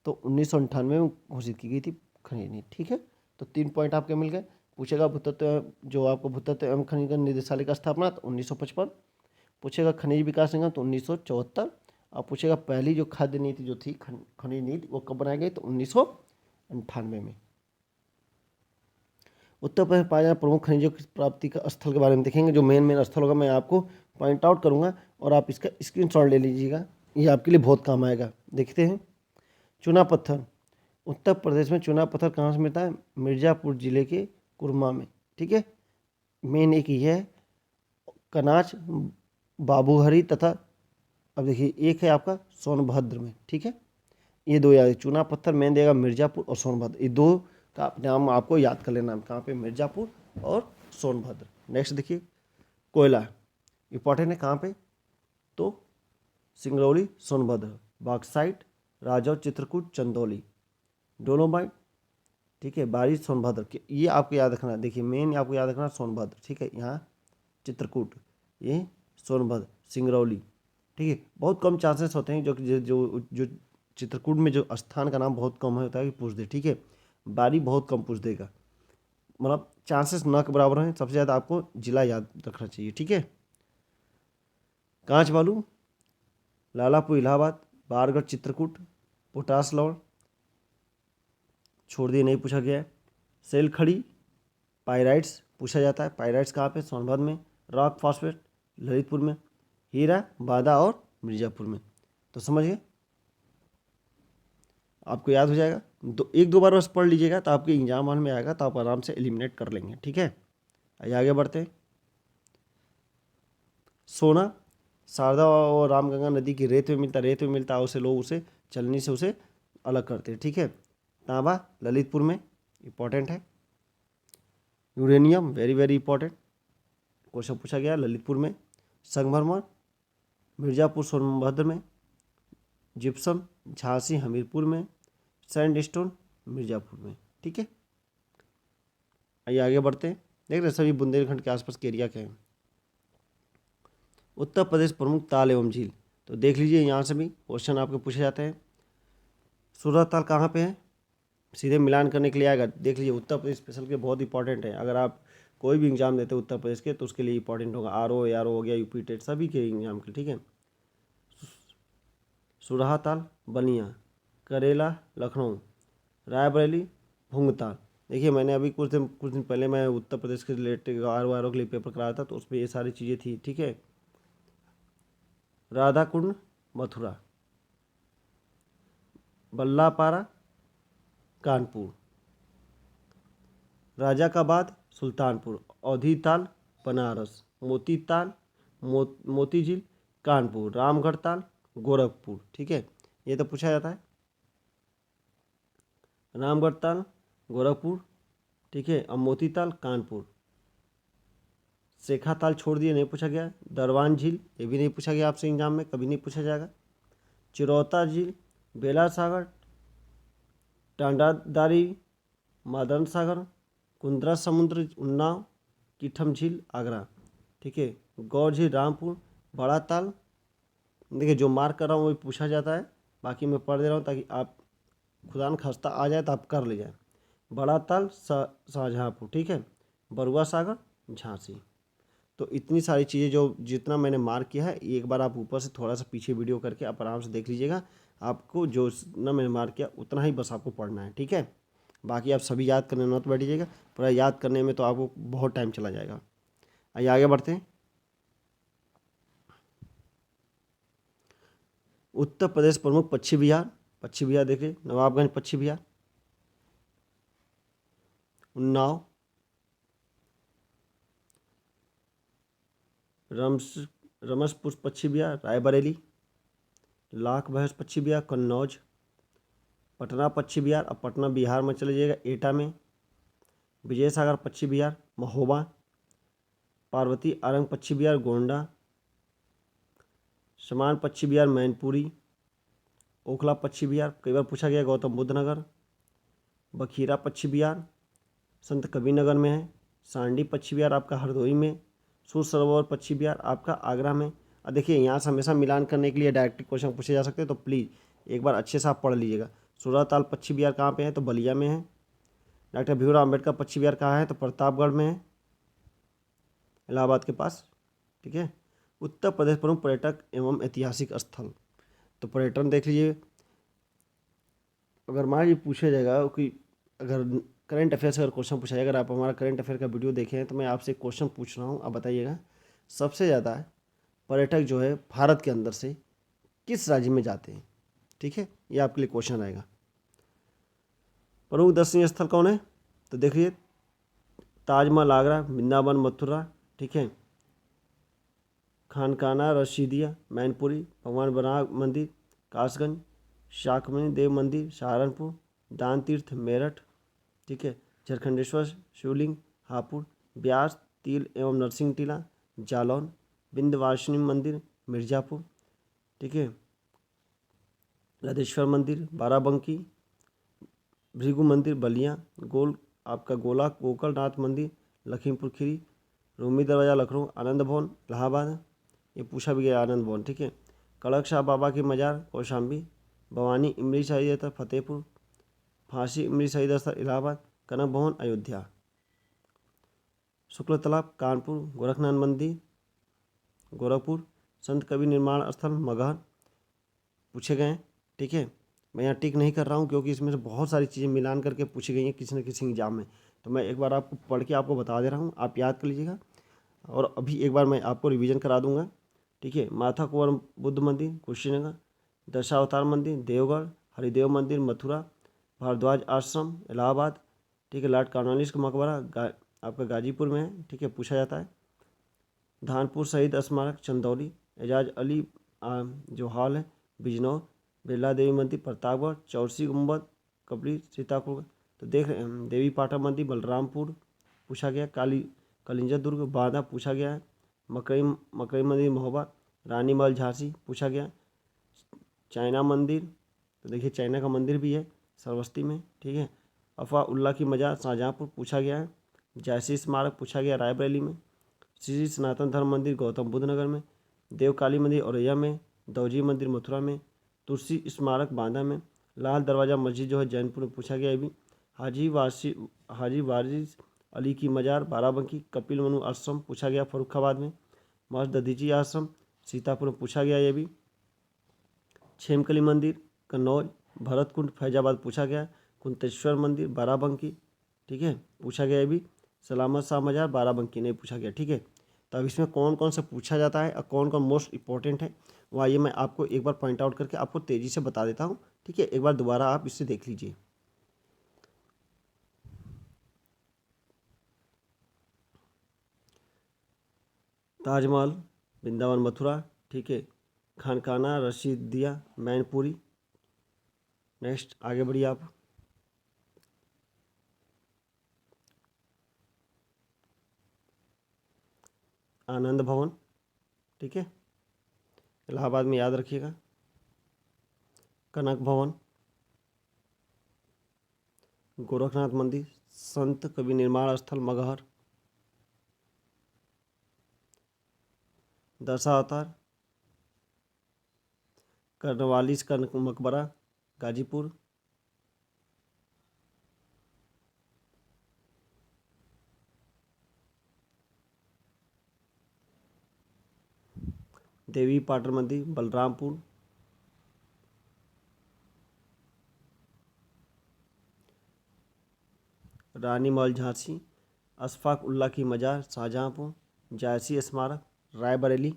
तो 1998 में घोषित की गई थी खनिज नीति। ठीक है, तो 3 पॉइंट आपके मिल गए। पूछेगा भूतत्व जो आपको भूतत्व एवं खनिज निदेशालय का स्थापना तो 1955। पूछेगा खनिज विकास निगम तो 1974। और पूछेगा पहली जो खाद्य नीति जो थी खनिज नीति वो कब बनाई गई? तो 1998 में। उत्तर प्रदेश पाए जाने प्रमुख खनिजों की प्राप्ति का स्थल के बारे में देखेंगे। जो मेन स्थल होगा मैं आपको पॉइंट आउट करूंगा और आप इसका स्क्रीनशॉट ले लीजिएगा, ये आपके लिए बहुत काम आएगा। देखते हैं, चूना पत्थर। उत्तर प्रदेश में चूना पत्थर कहाँ से मिलता है? मिर्जापुर जिले के कुरमा में। ठीक है, मेन एक ये है कनाज, बाबूहरी तथा अब देखिए एक है आपका सोनभद्र में। ठीक है, ये दो याद, चूना पत्थर मेन देगा मिर्जापुर और सोनभद्र, ये दो का नाम आपको याद कर लेना है। कहाँ पे? मिर्जापुर और सोनभद्र। नेक्स्ट देखिए, कोयला इंपॉर्टेंट है कहाँ पे? तो सिंगरौली सोनभद्र। बॉक्साइट राजौर चित्रकूट चंदौली। डोलोमाइट ठीक है बारिश सोनभद्र। ये आपको याद रखना है। देखिए मेन आपको याद रखना सोनभद्र। ठीक है, यहाँ चित्रकूट, ये सोनभद्र, सिंगरौली। ठीक है, बहुत कम चांसेस होते हैं जो जो चित्रकूट में जो स्थान का नाम बहुत कम होता है कि पूछ दे। ठीक है, बारी बहुत कम पूछ देगा, मतलब चांसेस न के बराबर हैं। सबसे ज़्यादा आपको जिला याद रखना चाहिए। ठीक है, कांच बालू लालापुर इलाहाबाद, बारगढ़ चित्रकूट, पोटास लवण छोड़ दिए, नहीं पूछा गया है। सेल खड़ी पायराइट्स पूछा जाता है। पायराइट्स कहाँ पे? सोनभद्र में। रॉक फॉस्फेट ललितपुर में। हीरा बादा और मिर्जापुर में। तो समझिए आपको याद हो जाएगा। एक दो बार बस पढ़ लीजिएगा तो आपके एग्जाम में आएगा, तो आप आराम से एलिमिनेट कर लेंगे। ठीक है, आगे बढ़ते हैं। सोना शारदा और रामगंगा नदी की रेत में मिलता है, उसे लोग उसे चलनी से उसे अलग करते हैं। ठीक है, तांबा ललितपुर में, इंपॉर्टेंट है। Uranium very very important, question पूछा गया ललितपुर में। संगमरमर मिर्जापुर सोनभद्र में। जिप्सम झांसी हमीरपुर में। सैंडस्टोन मिर्जापुर में। ठीक है, आइए आगे बढ़ते हैं। देख रहे सभी बुंदेलखंड के आसपास के एरिया के हैं। उत्तर प्रदेश प्रमुख ताल एवं झील, तो देख लीजिए यहाँ से भी क्वेश्चन आपके पूछे जाते हैं। सूरत ताल कहाँ पे है? सीधे मिलान करने के लिए आएगा। देख लीजिए उत्तर प्रदेश स्पेशल के बहुत इंपॉर्टेंट है। अगर आप कोई भी एग्जाम देते हैं उत्तर प्रदेश के तो उसके लिए इंपॉर्टेंट होगा। आर ओ हो गया, यूपी टेट सभी के एग्जाम के। ठीक है, सुरहा ताल बलिया, करेला लखनऊ, रायबरेली भूंगताल। देखिए मैंने अभी कुछ दिन पहले मैं उत्तर प्रदेश के रिलेटेड आर के लिए पेपर कराया था, तो उसमें ये सारी चीज़ें थी। ठीक है, राधा कुंड मथुरा, बल्लापारा कानपुर, राजा का बाद सुल्तानपुर, अवधी ताल बनारस, मोती ताल मोती झील कानपुर, रामगढ़ ताल गोरखपुर। ठीक है, ये तो पूछा जाता है। रामगढ़ ताल गोरखपुर। ठीक है, अब मोती ताल कानपुर। शेखा ताल छोड़ दिए, नहीं पूछा गया। दरवान झील ये भी नहीं पूछा गया आपसे एग्जाम में, कभी नहीं पूछा जाएगा। चिरौता झील, बेला सागर, टांडादारी, मादन सागर, कुंद्रा समुद्र उन्नाव, कीठम झील आगरा। ठीक है, गौर झील रामपुर, बड़ा ताल। देखिए जो मार्क कर रहा हूँ वही पूछा जाता है, बाकी मैं पढ़ दे रहा हूँ ताकि आप खुदा न खास्ता आ जाए तो आप कर ले जाए। बड़ा ताल शाहजहाँपुर। ठीक है, बरुआ सागर झांसी। तो इतनी सारी चीज़ें जो जितना मैंने मार्क किया है, एक बार आप ऊपर से थोड़ा सा पीछे वीडियो करके आप आराम से देख लीजिएगा। आपको जो ना मैंने मार्क किया उतना ही बस आपको पढ़ना है। ठीक है, बाकी आप सभी याद करने मत बैठिएगा, पूरा याद करने में तो आपको बहुत टाइम चला जाएगा। आइए आगे बढ़ते हैं। उत्तर प्रदेश प्रमुख पश्चिम बिहार। पश्चिम बिहार देखिए, नवाबगंज पश्चिम बिहार, उन्नाव, रमसपुर पश्चिम बिहार, रायबरेली, लाख भैंस पश्चिम बिहार, कन्नौज, पटना पश्चिम बिहार। अब पटना बिहार में चले जाइएगा, एटा में। विजय सागर पश्चिम बिहार, महोबा, पार्वती आरंग पश्चिम बिहार, गोंडा, समान पक्षी विहार मैनपुरी। ओखला पक्षी विहार कई बार पूछा गया गौतम बुद्ध नगर। बखीरा पक्षी विहार संत कबीर नगर में है। सांडी पक्षी विहार आपका हरदोई में। सूर सरोवर पक्षी विहार आपका आगरा में। अब देखिए यहाँ से हमेशा मिलान करने के लिए डायरेक्ट क्वेश्चन पूछे जा सकते हैं, तो प्लीज़ एक बार अच्छे से आप पढ़ लीजिएगा। सूराताल पक्षी विहार कहाँ पे है, तो बलिया में है। डॉक्टर भीमराव अम्बेडकर पक्षी विहार कहाँ है, तो प्रतापगढ़ में है, इलाहाबाद के पास। ठीक है। उत्तर प्रदेश प्रमुख पर्यटक एवं ऐतिहासिक स्थल, तो पर्यटन देख लीजिए। अगर मान लीजिए पूछा जाएगा कि अगर करंट अफेयर्स अगर क्वेश्चन पूछा जाएगा, अगर आप हमारा करंट अफेयर का वीडियो देखे हैं तो मैं आपसे क्वेश्चन पूछ रहा हूँ, आप बताइएगा सबसे ज़्यादा पर्यटक जो है भारत के अंदर से किस राज्य में जाते हैं। ठीक है, ये आपके लिए क्वेश्चन आएगा। प्रमुख दर्शनीय स्थल कौन है, तो देखिए ताजमहल आगरा, वृंदावन मथुरा, ठीक है, खानकाना रशीदिया मैनपुरी, भगवान बराह मंदिर कासगंज, शाकमणी देव मंदिर सहारनपुर, दान तीर्थ मेरठ, ठीक है, झारखंडेश्वर शिवलिंग हापुड़, ब्यास तिल एवं नरसिंह टीला जालौन, विंध्यवासिनी मंदिर मिर्जापुर, ठीक है, राधेश्वर मंदिर बाराबंकी, भृगु मंदिर बलिया, आपका गोला गोकलनाथ मंदिर लखीमपुर खीरी, रूमी दरवाजा लखनऊ, आनंद भवन इलाहाबाद, ये पूछा भी गया आनंद भवन। ठीक है, कड़क शाह बाबा की मजार कौशाम्बी, भवानी इमली शहीद स्थल फतेहपुर, फांसी इमली शहीद स्थल इलाहाबाद, कनक भवन अयोध्या, शुक्ल तालाब कानपुर, गोरखनाथ मंदिर गोरखपुर, संत कबीर निर्माण स्थल मगहर पूछे गए हैं। ठीक है, मैं यहाँ टिक नहीं कर रहा हूँ क्योंकि इसमें से बहुत सारी चीज़ें मिलान करके पूछी गई हैं किसी न किसी एग्जाम में, तो मैं एक बार आपको पढ़ के आपको बता दे रहा हूँ, आप याद कर लीजिएगा और अभी एक बार मैं आपको रिवीजन करा दूंगा। ठीक है, माथा कुंवर बुद्ध मंदिर कुशीनगर, दशावतार मंदिर देवगढ़, हरिदेव मंदिर मथुरा, भारद्वाज आश्रम इलाहाबाद, ठीक है, लॉर्ड कॉर्नवालिस का मकबरा आपका गाजीपुर में है। ठीक है, पूछा जाता है। धानपुर शहीद स्मारक चंदौली, एजाज अली जो हॉल है बिजनौर, बिरला देवी मंदिर प्रतापगढ़, चौरसी गुम्बद कपड़ी सीतापुर, तो देख रहे हैं देवी पाटन मंदिर बलरामपुर पूछा गया, कलिंजर दुर्ग बांदा पूछा गया है, मकई मंदिर महोबा, रानी महल झांसी पूछा गया, चाइना मंदिर, तो देखिए चाइना का मंदिर भी है सरवस्ती में। ठीक है, अफवाह उल्ला की मजार शाहजहाँपुर पूछा गया है, जैसी स्मारक पूछा गया रायबरेली में, श्री सनातन धर्म मंदिर गौतम बुद्ध नगर में, देव काली मंदिर औरैया में, दौजी मंदिर मथुरा में, तुलसी स्मारक बांदा में, लाल दरवाज़ा मस्जिद जो है जैनपुर में पूछा गया है भी, हाजी वारिस अली की मजार बाराबंकी, कपिल मनु आश्रम पूछा गया फर्रुखाबाद में, महर्षि दधीची आश्रम सीतापुर में पूछा गया ये भी, छेमकली मंदिर कन्नौज, भरतकुंड फैजाबाद पूछा गया, कुंतेश्वर मंदिर बाराबंकी, ठीक है, पूछा गया ये भी, सलामत शाह मजार बाराबंकी नहीं पूछा गया। ठीक है, तो अब इसमें कौन कौन सा पूछा जाता है और कौन कौन मोस्ट इंपॉर्टेंट है वो आइए मैं आपको एक बार पॉइंट आउट करके आपको तेज़ी से बता देता हूँ। ठीक है, एक बार दोबारा आप इससे देख लीजिए। ताजमहल वृंदावन मथुरा, ठीक है, खानकाना रशीदिया मैनपुरी। नेक्स्ट आगे बढ़िए आप। आनंद भवन, ठीक है, इलाहाबाद में याद रखिएगा। कनक भवन, गोरखनाथ मंदिर, संत कबीर निर्माण स्थल मगहर, दशावतार, कॉर्नवालिस का मकबरा गाजीपुर, देवी पाटन मंदिर बलरामपुर, रानी महल झांसी, अशफाक उल्ला की मजार शाहजहाँपुर, जायसी स्मारक रायबरेली,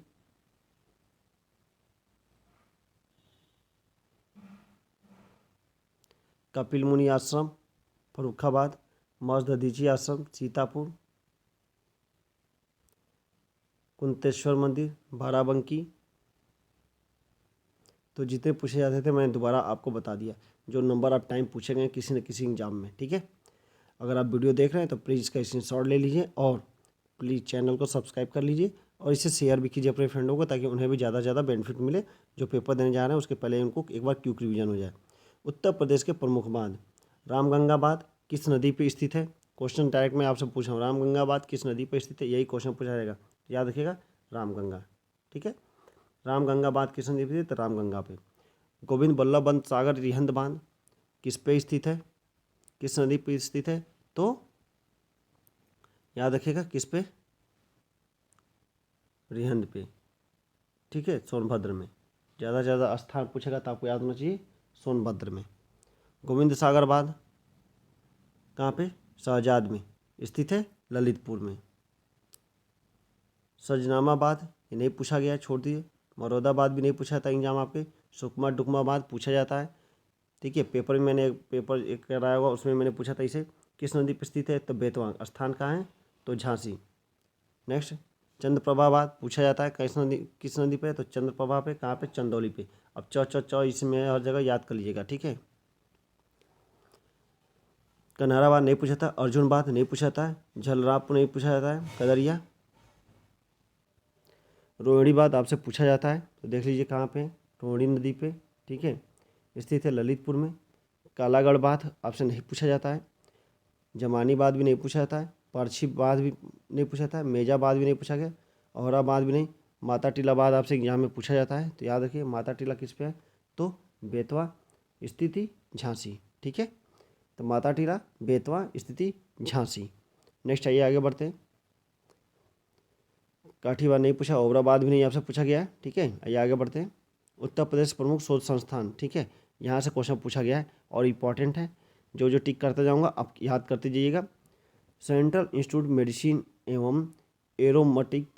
कपिल मुनि आश्रम फर्रुखाबाद, महर्षि दधीची आश्रम सीतापुर, कुंतेश्वर मंदिर बाराबंकी। तो जितने पूछे जाते थे मैंने दोबारा आपको बता दिया, जो नंबर आप टाइम पूछे गए किसी न किसी एग्जाम में। ठीक है, अगर आप वीडियो देख रहे हैं तो प्लीज़ इसका स्क्रीनशॉट ले लीजिए और प्लीज़ चैनल को सब्सक्राइब कर लीजिए और इसे शेयर भी कीजिए अपने फ्रेंडों को, ताकि उन्हें भी ज़्यादा से ज़्यादा बेनिफिट मिले। जो पेपर देने जा रहे हैं उसके पहले उनको एक बार क्विक रिवीजन हो जाए। उत्तर प्रदेश के प्रमुख बांध। रामगंगा बांध किस नदी पर स्थित है? क्वेश्चन डायरेक्ट मैं आपसे पूछ रहा हूँ, रामगंगा बांध किस नदी पर स्थित है, यही क्वेश्चन पूछा जाएगा। याद रखिएगा, रामगंगा। ठीक है, रामगंगा बांध किस नदी पर स्थित है? तो रामगंगा पे। गोविंद बल्लभ पंत सागर रिहंद बांध किस पे स्थित है? किस नदी पर स्थित है? तो याद रखिएगा, किस पे? रिहंद पे। ठीक है, सोनभद्र में। ज़्यादा से ज़्यादा स्थान पूछेगा तो आपको याद होना चाहिए सोनभद्र में। गोविंद सागर बांध कहाँ पे? शाहजाद में स्थित है, ललितपुर में। सजनामा बांध ये नहीं पूछा गया है, छोड़ दिए। मरौदाबाद भी नहीं पूछा था एग्जाम आपके। सुकमा डुकमा बांध पूछा जाता है। ठीक है, पेपर में मैंने पेपर एक कराया हुआ, उसमें मैंने पूछा था इसे किस नदी पर स्थित है, तो बेतवा। स्थान कहाँ है? तो झांसी। नेक्स्ट, चंद्रप्रभा बांध पूछा जाता है किस नदी पे? तो चंद्रप्रभा पे। कहाँ पे? चंदौली पे। अब च इसमें हर जगह याद कर लीजिएगा। ठीक है, कन्हारा बांध नहीं पूछा था, अर्जुन बांध नहीं पूछा था, झलराप नहीं पूछा जाता है, कदरिया। रोहिणी बांध आपसे पूछा जाता है, तो देख लीजिए कहाँ पे? रोहिणी नदी पे। ठीक है, स्थित है ललितपुर में। कालागढ़ बांध आपसे नहीं पूछा जाता है। जमानी बांध भी नहीं पूछा जाता है। परछी बांध भी नहीं पूछा था। मेजा बांध भी नहीं पूछा गया। औरा बांध भी नहीं। माता टीला बांध आपसे एग्जाम में पूछा जाता है, तो याद रखिए माता टीला किस पे है? तो बेतवा, स्थिति झांसी। ठीक है, तो माता टीला, बेतवा, स्थिति झांसी। नेक्स्ट आइए आगे बढ़ते हैं। काठी बांध नहीं पूछा, ओबरा बांध भी नहीं आपसे पूछा गया है। ठीक है, आइए आगे बढ़ते हैं। उत्तर प्रदेश प्रमुख शोध संस्थान। ठीक है, यहाँ से क्वेश्चन पूछा गया है और इम्पॉर्टेंट है। जो जो टिक करता जाऊँगा आप याद करते जाइएगा। सेंट्रल इंस्टीट्यूट मेडिसिन एवं एरोमेटिक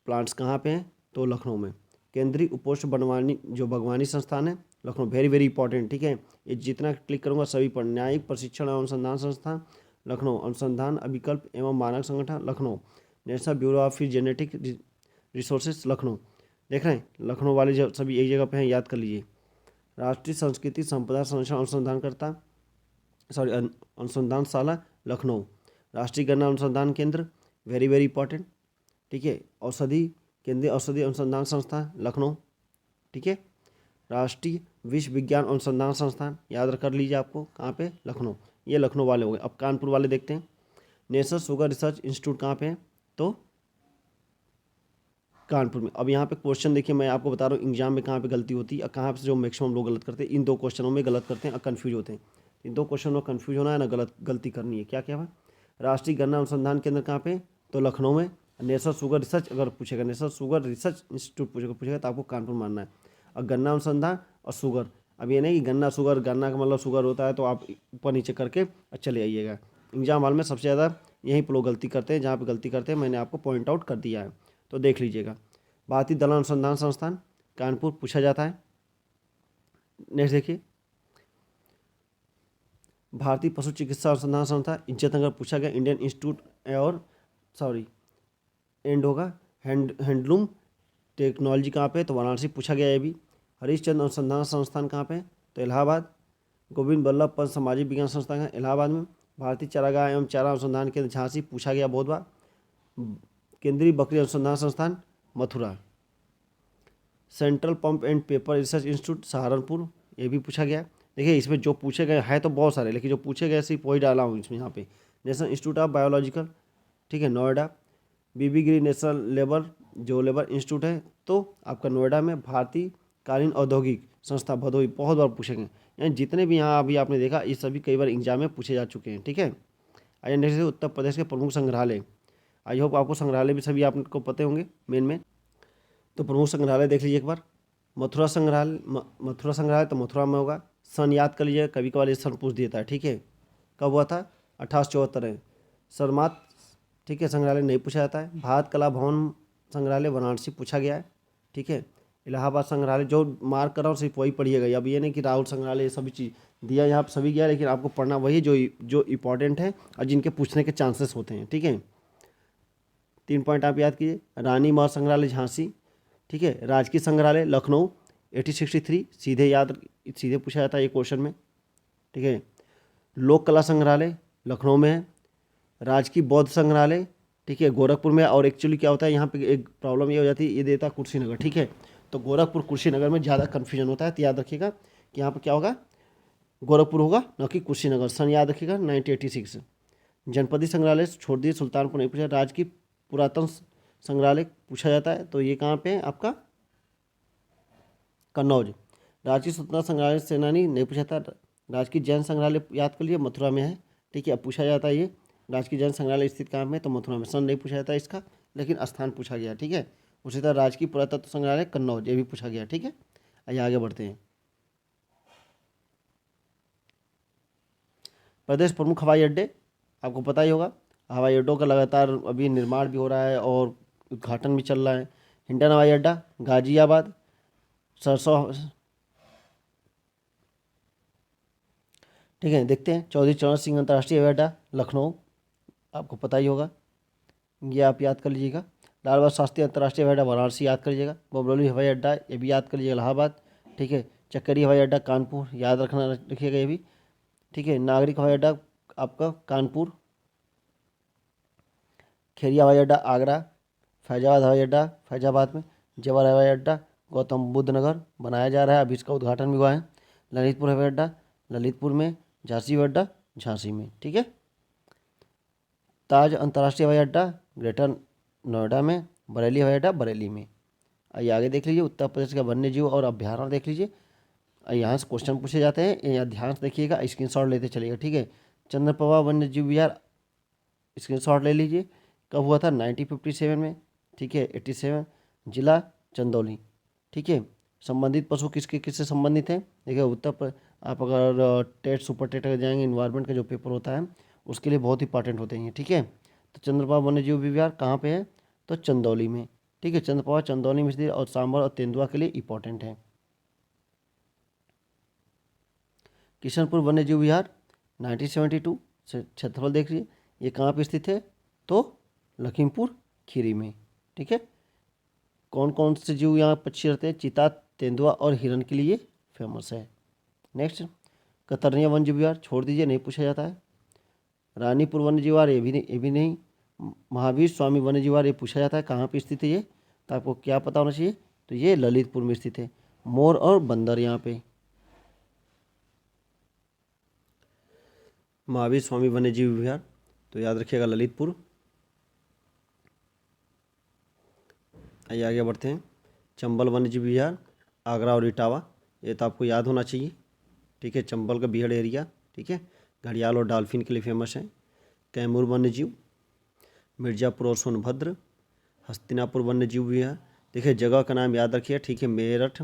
प्लांट्स कहाँ पे हैं? तो लखनऊ में। केंद्रीय उपोष्ण बागवानी संस्थान है, लखनऊ। Very very important. ठीक है, ये जितना क्लिक करूँगा सभी पर। न्यायिक प्रशिक्षण एवं अनुसंधान संस्थान लखनऊ। अनुसंधान अभिकल्प एवं मानक संगठन Lucknow. National bureau of genetic resources Lucknow. देख रहे हैं, लखनऊ वाले जो सभी एक जगह पे हैं, याद कर लीजिए। राष्ट्रीय संस्कृति संपदा संरक्षण अनुसंधानकर्ता अनुसंधानशाला लखनऊ। राष्ट्रीय गन्ना अनुसंधान केंद्र, वेरी वेरी इंपॉर्टेंट। ठीक है, औषधि केंद्रीय औषधि अनुसंधान संस्थान लखनऊ। ठीक है, राष्ट्रीय विश्व विज्ञान अनुसंधान संस्थान, याद कर लीजिए आपको कहाँ पे? लखनऊ। ये लखनऊ वाले हो गए। अब कानपुर वाले देखते हैं। नेशनल शुगर रिसर्च इंस्टीट्यूट कहाँ पे है? तो कानपुर में। अब यहाँ पे क्वेश्चन देखिए, मैं आपको बता रहा हूँ एग्जाम में कहाँ पे गलती होती है और कहाँ पे जो मैक्सिमम लोग गलत करते हैं। इन दो क्वेश्चनों में गलत करते हैं और कन्फ्यूज होते हैं। इन दो क्वेश्चनों में कन्फ्यूज होना है ना, गलती करनी है। क्या क्या है? राष्ट्रीय गन्ना अनुसंधान केंद्र कहाँ पे? तो लखनऊ में। नेशनल शुगर रिसर्च अगर पूछेगा, नेशनल शुगर रिसर्च इंस्टीट्यूट पूछेगा तो आपको कानपुर मानना है। और गन्ना अनुसंधान और शुगर, अब ये नहीं कि गन्ना शुगर, गन्ना का मतलब शुगर होता है तो आप ऊपर नीचे करके चले आइएगा। एग्जाम हॉल में सबसे ज़्यादा यहीं पर लोग गलती करते हैं। जहाँ पर गलती करते हैं मैंने आपको पॉइंट आउट कर दिया है, तो देख लीजिएगा। भारतीय दलहन अनुसंधान संस्थान कानपुर पूछा जाता है। नेक्स्ट देखिए, भारतीय पशु चिकित्सा अनुसंधान संस्थान इज्जतनगर पूछा गया। इंडियन इंस्टीट्यूट एंड होगा हैंडलूम टेक्नोलॉजी कहाँ पे? तो वाराणसी पूछा गया। ये भी। हरिश्चंद्र अनुसंधान संस्थान कहाँ पे? तो इलाहाबाद। गोविंद बल्लभ पंत सामाजिक विज्ञान संस्थान है इलाहाबाद में। भारतीय चारागाह एवं चारा अनुसंधान केंद्र झांसी पूछा गया बहुत बार। केंद्रीय बकरी अनुसंधान संस्थान Mathura. Central pump and paper research institute Saharanpur, ये भी पूछा गया। देखिए इसमें जो पूछे गए है तो बहुत सारे, लेकिन जो पूछे गए सिर्फ वही डाला हूँ इसमें यहाँ पे। नेशनल इंस्टीट्यूट ऑफ बायोलॉजिकल, ठीक है, नोएडा। बीबी गिरी नेशनल लेबर इंस्टीट्यूट है तो आपका नोएडा में। भारतीय कालीन औद्योगिक संस्था भदोही, बहुत बार पूछेंगे। यानी जितने भी यहाँ अभी आपने देखा ये सभी कई बार एग्जाम में पूछे जा चुके हैं। ठीक है, आइए नेक्स्ट उत्तर प्रदेश के प्रमुख संग्रहालय। आई होप आपको संग्रहालय भी सभी आपको पते होंगे मेन। तो प्रमुख संग्रहालय देख लीजिए एक बार। मथुरा संग्रहालय तो मथुरा में होगा। सन याद कर लीजिए, कभी कभार ये सन पूछ देता है। ठीक है, कब हुआ था? 1874 है। सरमात, ठीक है, संग्रहालय नहीं पूछा जाता है। भारत कला भवन संग्रहालय वाराणसी पूछा गया है। ठीक है, इलाहाबाद संग्रहालय जो मार्क कर रहा हूँ सिर्फ वही पढ़िएगा। अब ये नहीं कि राहुल संग्रहालय ये सभी चीज़ दिया यहाँ पर सभी गया, लेकिन आपको पढ़ना वही जो इंपॉर्टेंट है और जिनके पूछने के चांसेस होते हैं। ठीक है, 3 पॉइंट आप याद कीजिए। रानी महल संग्रहालय झांसी, ठीक है। राजकीय संग्रहालय लखनऊ 1863, सीधे पूछा जाता है ये क्वेश्चन में। ठीक है, लोक कला संग्रहालय लखनऊ में है। राजकीय बौद्ध संग्रहालय, ठीक है, गोरखपुर में। और एक्चुअली क्या होता है यहाँ पे एक प्रॉब्लम ये हो जाती है, ये देता है कुर्सीनगर, ठीक है, तो गोरखपुर कुर्सीनगर में ज़्यादा कन्फ्यूजन होता है। तो याद रखिएगा कि यहाँ पर क्या होगा, गोरखपुर होगा न कि कुर्सीनगर। सन याद रखिएगा 1986। जनपदीय संग्रहालय छोड़ दिए, सुल्तानपुर नहीं पूछा। राज्य की पुरातन संग्रहालय पूछा जाता है, तो ये कहाँ पे है आपका, कन्नौज। राजकीय स्वतंत्रता संग्रहालय सेनानी नहीं पूछा था। राजकीय जैन संग्रहालय याद कर लिए, मथुरा में है, ठीक है। अब पूछा जाता है ये राजकीय जैन संग्रहालय स्थित कहाँ में है, तो मथुरा में। सन नहीं पूछा जाता इसका, लेकिन स्थान पूछा गया, ठीक है। उसी तरह राजकीय पुरातत्व संग्रहालय कन्नौज, ये भी पूछा गया, ठीक है। आइए आगे बढ़ते हैं। प्रदेश प्रमुख हवाई अड्डे आपको पता ही होगा, हवाई अड्डों का लगातार अभी निर्माण भी हो रहा है और उद्घाटन भी चल रहा है। हिंडन हवाई अड्डा गाजियाबाद, सरसों, ठीक है। देखते हैं, चौधरी चरण सिंह अंतर्राष्ट्रीय हवाई अड्डा लखनऊ, आपको पता ही होगा, ये आप याद कर लीजिएगा। लाल बहादुर शास्त्री अंतर्राष्ट्रीय हवाई अड्डा वाराणसी याद कर लीजिएगा। बमरौली हवाई अड्डा ये भी याद कर लीजिएगा, इलाहाबाद, ठीक है। चक्करी हवाई अड्डा कानपुर, याद रखिएगा ये भी, ठीक है। नागरिक हवाई अड्डा आपका कानपुर। खेरिया हवाई अड्डा आगरा। फैजाबाद हवाई अड्डा फैजाबाद में। जवाहर हवाई अड्डा गौतम बुद्ध नगर बनाया जा रहा है, अभी इसका उद्घाटन भी हुआ है। ललितपुर हवाई अड्डा ललितपुर में। झांसी हवाई अड्डा झांसी में, ठीक है। ताज अंतर्राष्ट्रीय हवाई अड्डा ग्रेटर नोएडा में। बरेली हवाई अड्डा बरेली में। आइए आगे देख लीजिए, उत्तर प्रदेश का वन्य जीव और अभ्यारण्य देख लीजिए। यहाँ से क्वेश्चन पूछे जाते हैं, यहाँ ध्यान से देखिएगा, स्क्रीनशॉट लेते चलिएगा, ठीक है। चंद्रप्रभा वन्य जीव विहार, स्क्रीनशॉट ले लीजिए। कब हुआ था, 1957 में, ठीक है। 87। जिला चंदौली, ठीक है। संबंधित पशु किसके किससे संबंधित हैं, देखिए आप अगर टेट सुपर टेट अगर जाएंगे, इन्वायरमेंट का जो पेपर होता है उसके लिए बहुत इंपॉर्टेंट होते हैं, ठीक है। तो चंद्रप्रभा वन्य जीव विहार कहाँ पे है, तो चंदौली में, ठीक है। चंद्रप्रभा चंदौली में स्थित और सांभर और तेंदुआ के लिए इंपॉर्टेंट है। किशनपुर वन्य जीव विहार 1972 से क्षेत्रफल देख लीजिए, ये कहाँ पे स्थित है, तो लखीमपुर खीरी में, ठीक है। कौन कौन से जीव यहाँ पक्षी रहते हैं, चीता, तेंदुआ और हिरन के लिए फेमस है। नेक्स्ट, कतरनिया वन्य जीव विहार छोड़ दीजिए, नहीं पूछा जाता है। रानीपुर वन्य जीव विहार ये भी नहीं। महावीर स्वामी वन्य जीव विहार ये पूछा जाता है, कहाँ पे स्थित है ये, तो आपको क्या पता होना चाहिए, तो ये ललितपुर में स्थित है। मोर और बंदर यहाँ पे। महावीर स्वामी वन्य जीव विहार, तो याद रखिएगा ललितपुर। आइए आगे बढ़ते हैं। चंबल वन्य जीव विहार आगरा और इटावा, ये तो आपको याद होना चाहिए, ठीक है। चंबल का बिहड़ एरिया, ठीक है, घड़ियाल और डॉल्फिन के लिए फेमस है। कैमूर वन्य जीव, मिर्ज़ापुर और सोनभद्र। हस्तिनापुर वन्य जीव विहार, देखिए जगह का नाम याद रखिए, ठीक है। मेरठ,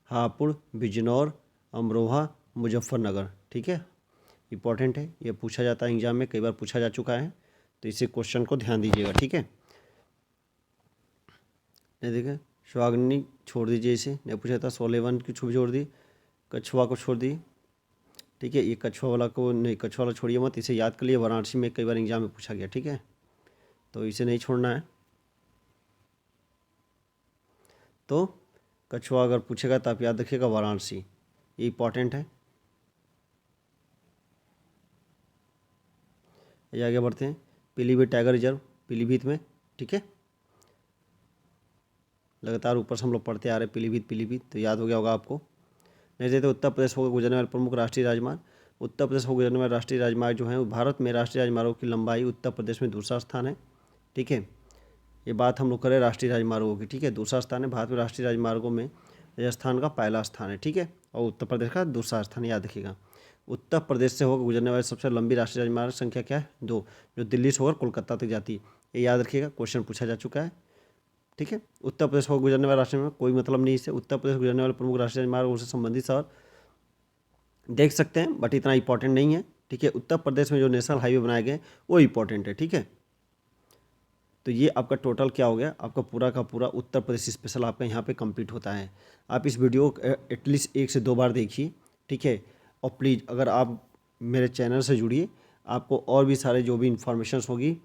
हापुड़, बिजनौर, अमरोहा, मुजफ्फरनगर, ठीक है। इंपॉर्टेंट है, ये पूछा जाता है एग्जाम में, कई बार पूछा जा चुका है, तो इसी क्वेश्चन को ध्यान दीजिएगा, ठीक है। नहीं देखिए, सुहागनी छोड़ दीजिए, इसे नहीं पूछा था। सोलेवन की छोड़ दी, कछुआ को छोड़ दी, ठीक है। ये कछुआ वाला को नहीं, कछुआ वाला छोड़िए मत, इसे याद कर लिए, वाराणसी में कई बार एग्जाम में पूछा गया, ठीक है, तो इसे नहीं छोड़ना है। तो कछुआ अगर पूछेगा तो आप याद रखिएगा वाराणसी, ये इंपॉर्टेंट है। ये आगे बढ़ते हैं। पीलीभीत टाइगर रिजर्व पीलीभीत में, ठीक है। लगातार ऊपर से हम लोग पढ़ते आ रहे हैं पीलीभीत पीलीभीत, तो याद हो गया होगा आपको। नहीं देते, उत्तर प्रदेश होकर गुजरने वाले प्रमुख राष्ट्रीय राजमार्ग। उत्तर प्रदेश होकर गुजरने वाले राष्ट्रीय राजमार्ग जो हैं, भारत में राष्ट्रीय राजमार्गों की लंबाई उत्तर प्रदेश में दूसरा स्थान है, ठीक है। ये बात हम लोग करें राष्ट्रीय राजमार्गों की, ठीक है, दूसरा स्थान है। भारत में राष्ट्रीय राजमार्गों में राजस्थान का पहला स्थान है, ठीक है, और उत्तर प्रदेश का दूसरा स्थान, याद रखिएगा। उत्तर प्रदेश से होकर गुजरने वाली सबसे लंबी राष्ट्रीय राजमार्ग संख्या क्या है, 2, जो दिल्ली से होकर कोलकाता तक जाती है, ये याद रखिएगा, क्वेश्चन पूछा जा चुका है, ठीक है। उत्तर प्रदेश होकर गुजरने वाले राष्ट्रीय में कोई मतलब नहीं इससे, उत्तर प्रदेश गुजरने वाले प्रमुख राष्ट्रीय राजमार्गों से संबंधित शहर देख सकते हैं, बट इतना इंपॉर्टेंट नहीं है, ठीक है। उत्तर प्रदेश में जो नेशनल हाईवे बनाए गए वो इंपॉर्टेंट है, ठीक है। तो ये आपका टोटल क्या हो गया, आपका पूरा का पूरा उत्तर प्रदेश स्पेशल आपका यहाँ पे कंप्लीट होता है। आप इस वीडियो एटलीस्ट 1 से 2 बार देखिए, ठीक है। और प्लीज़ अगर आप मेरे चैनल से जुड़िए, आपको और भी सारे जो भी इंफॉर्मेशन होगी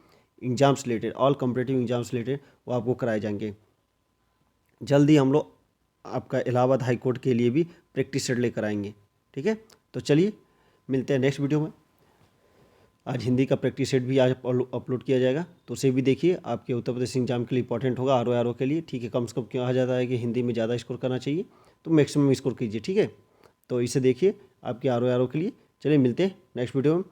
exams related, all competitive exams related, वो आपको कराए जाएंगे। जल्दी हम लोग आपका इलाहाबाद हाई कोर्ट के लिए भी प्रैक्टिस सेट लेकर आएंगे, ठीक है। तो चलिए मिलते हैं नेक्स्ट वीडियो में। आज हिंदी का प्रैक्टिस सेट भी आज अपलोड किया जाएगा, तो उसे भी देखिए, आपके उत्तर प्रदेश एग्जाम के लिए इंपॉर्टेंट होगा, आर के लिए। ठीक है, कम से कम क्या कहा जाता है कि हिंदी में ज़्यादा स्कोर करना चाहिए, तो मैक्सिमम स्कोर कीजिए। ठीक है, तो इसे देखिए आपके आर के लिए। चलिए मिलते हैं नेक्स्ट वीडियो में।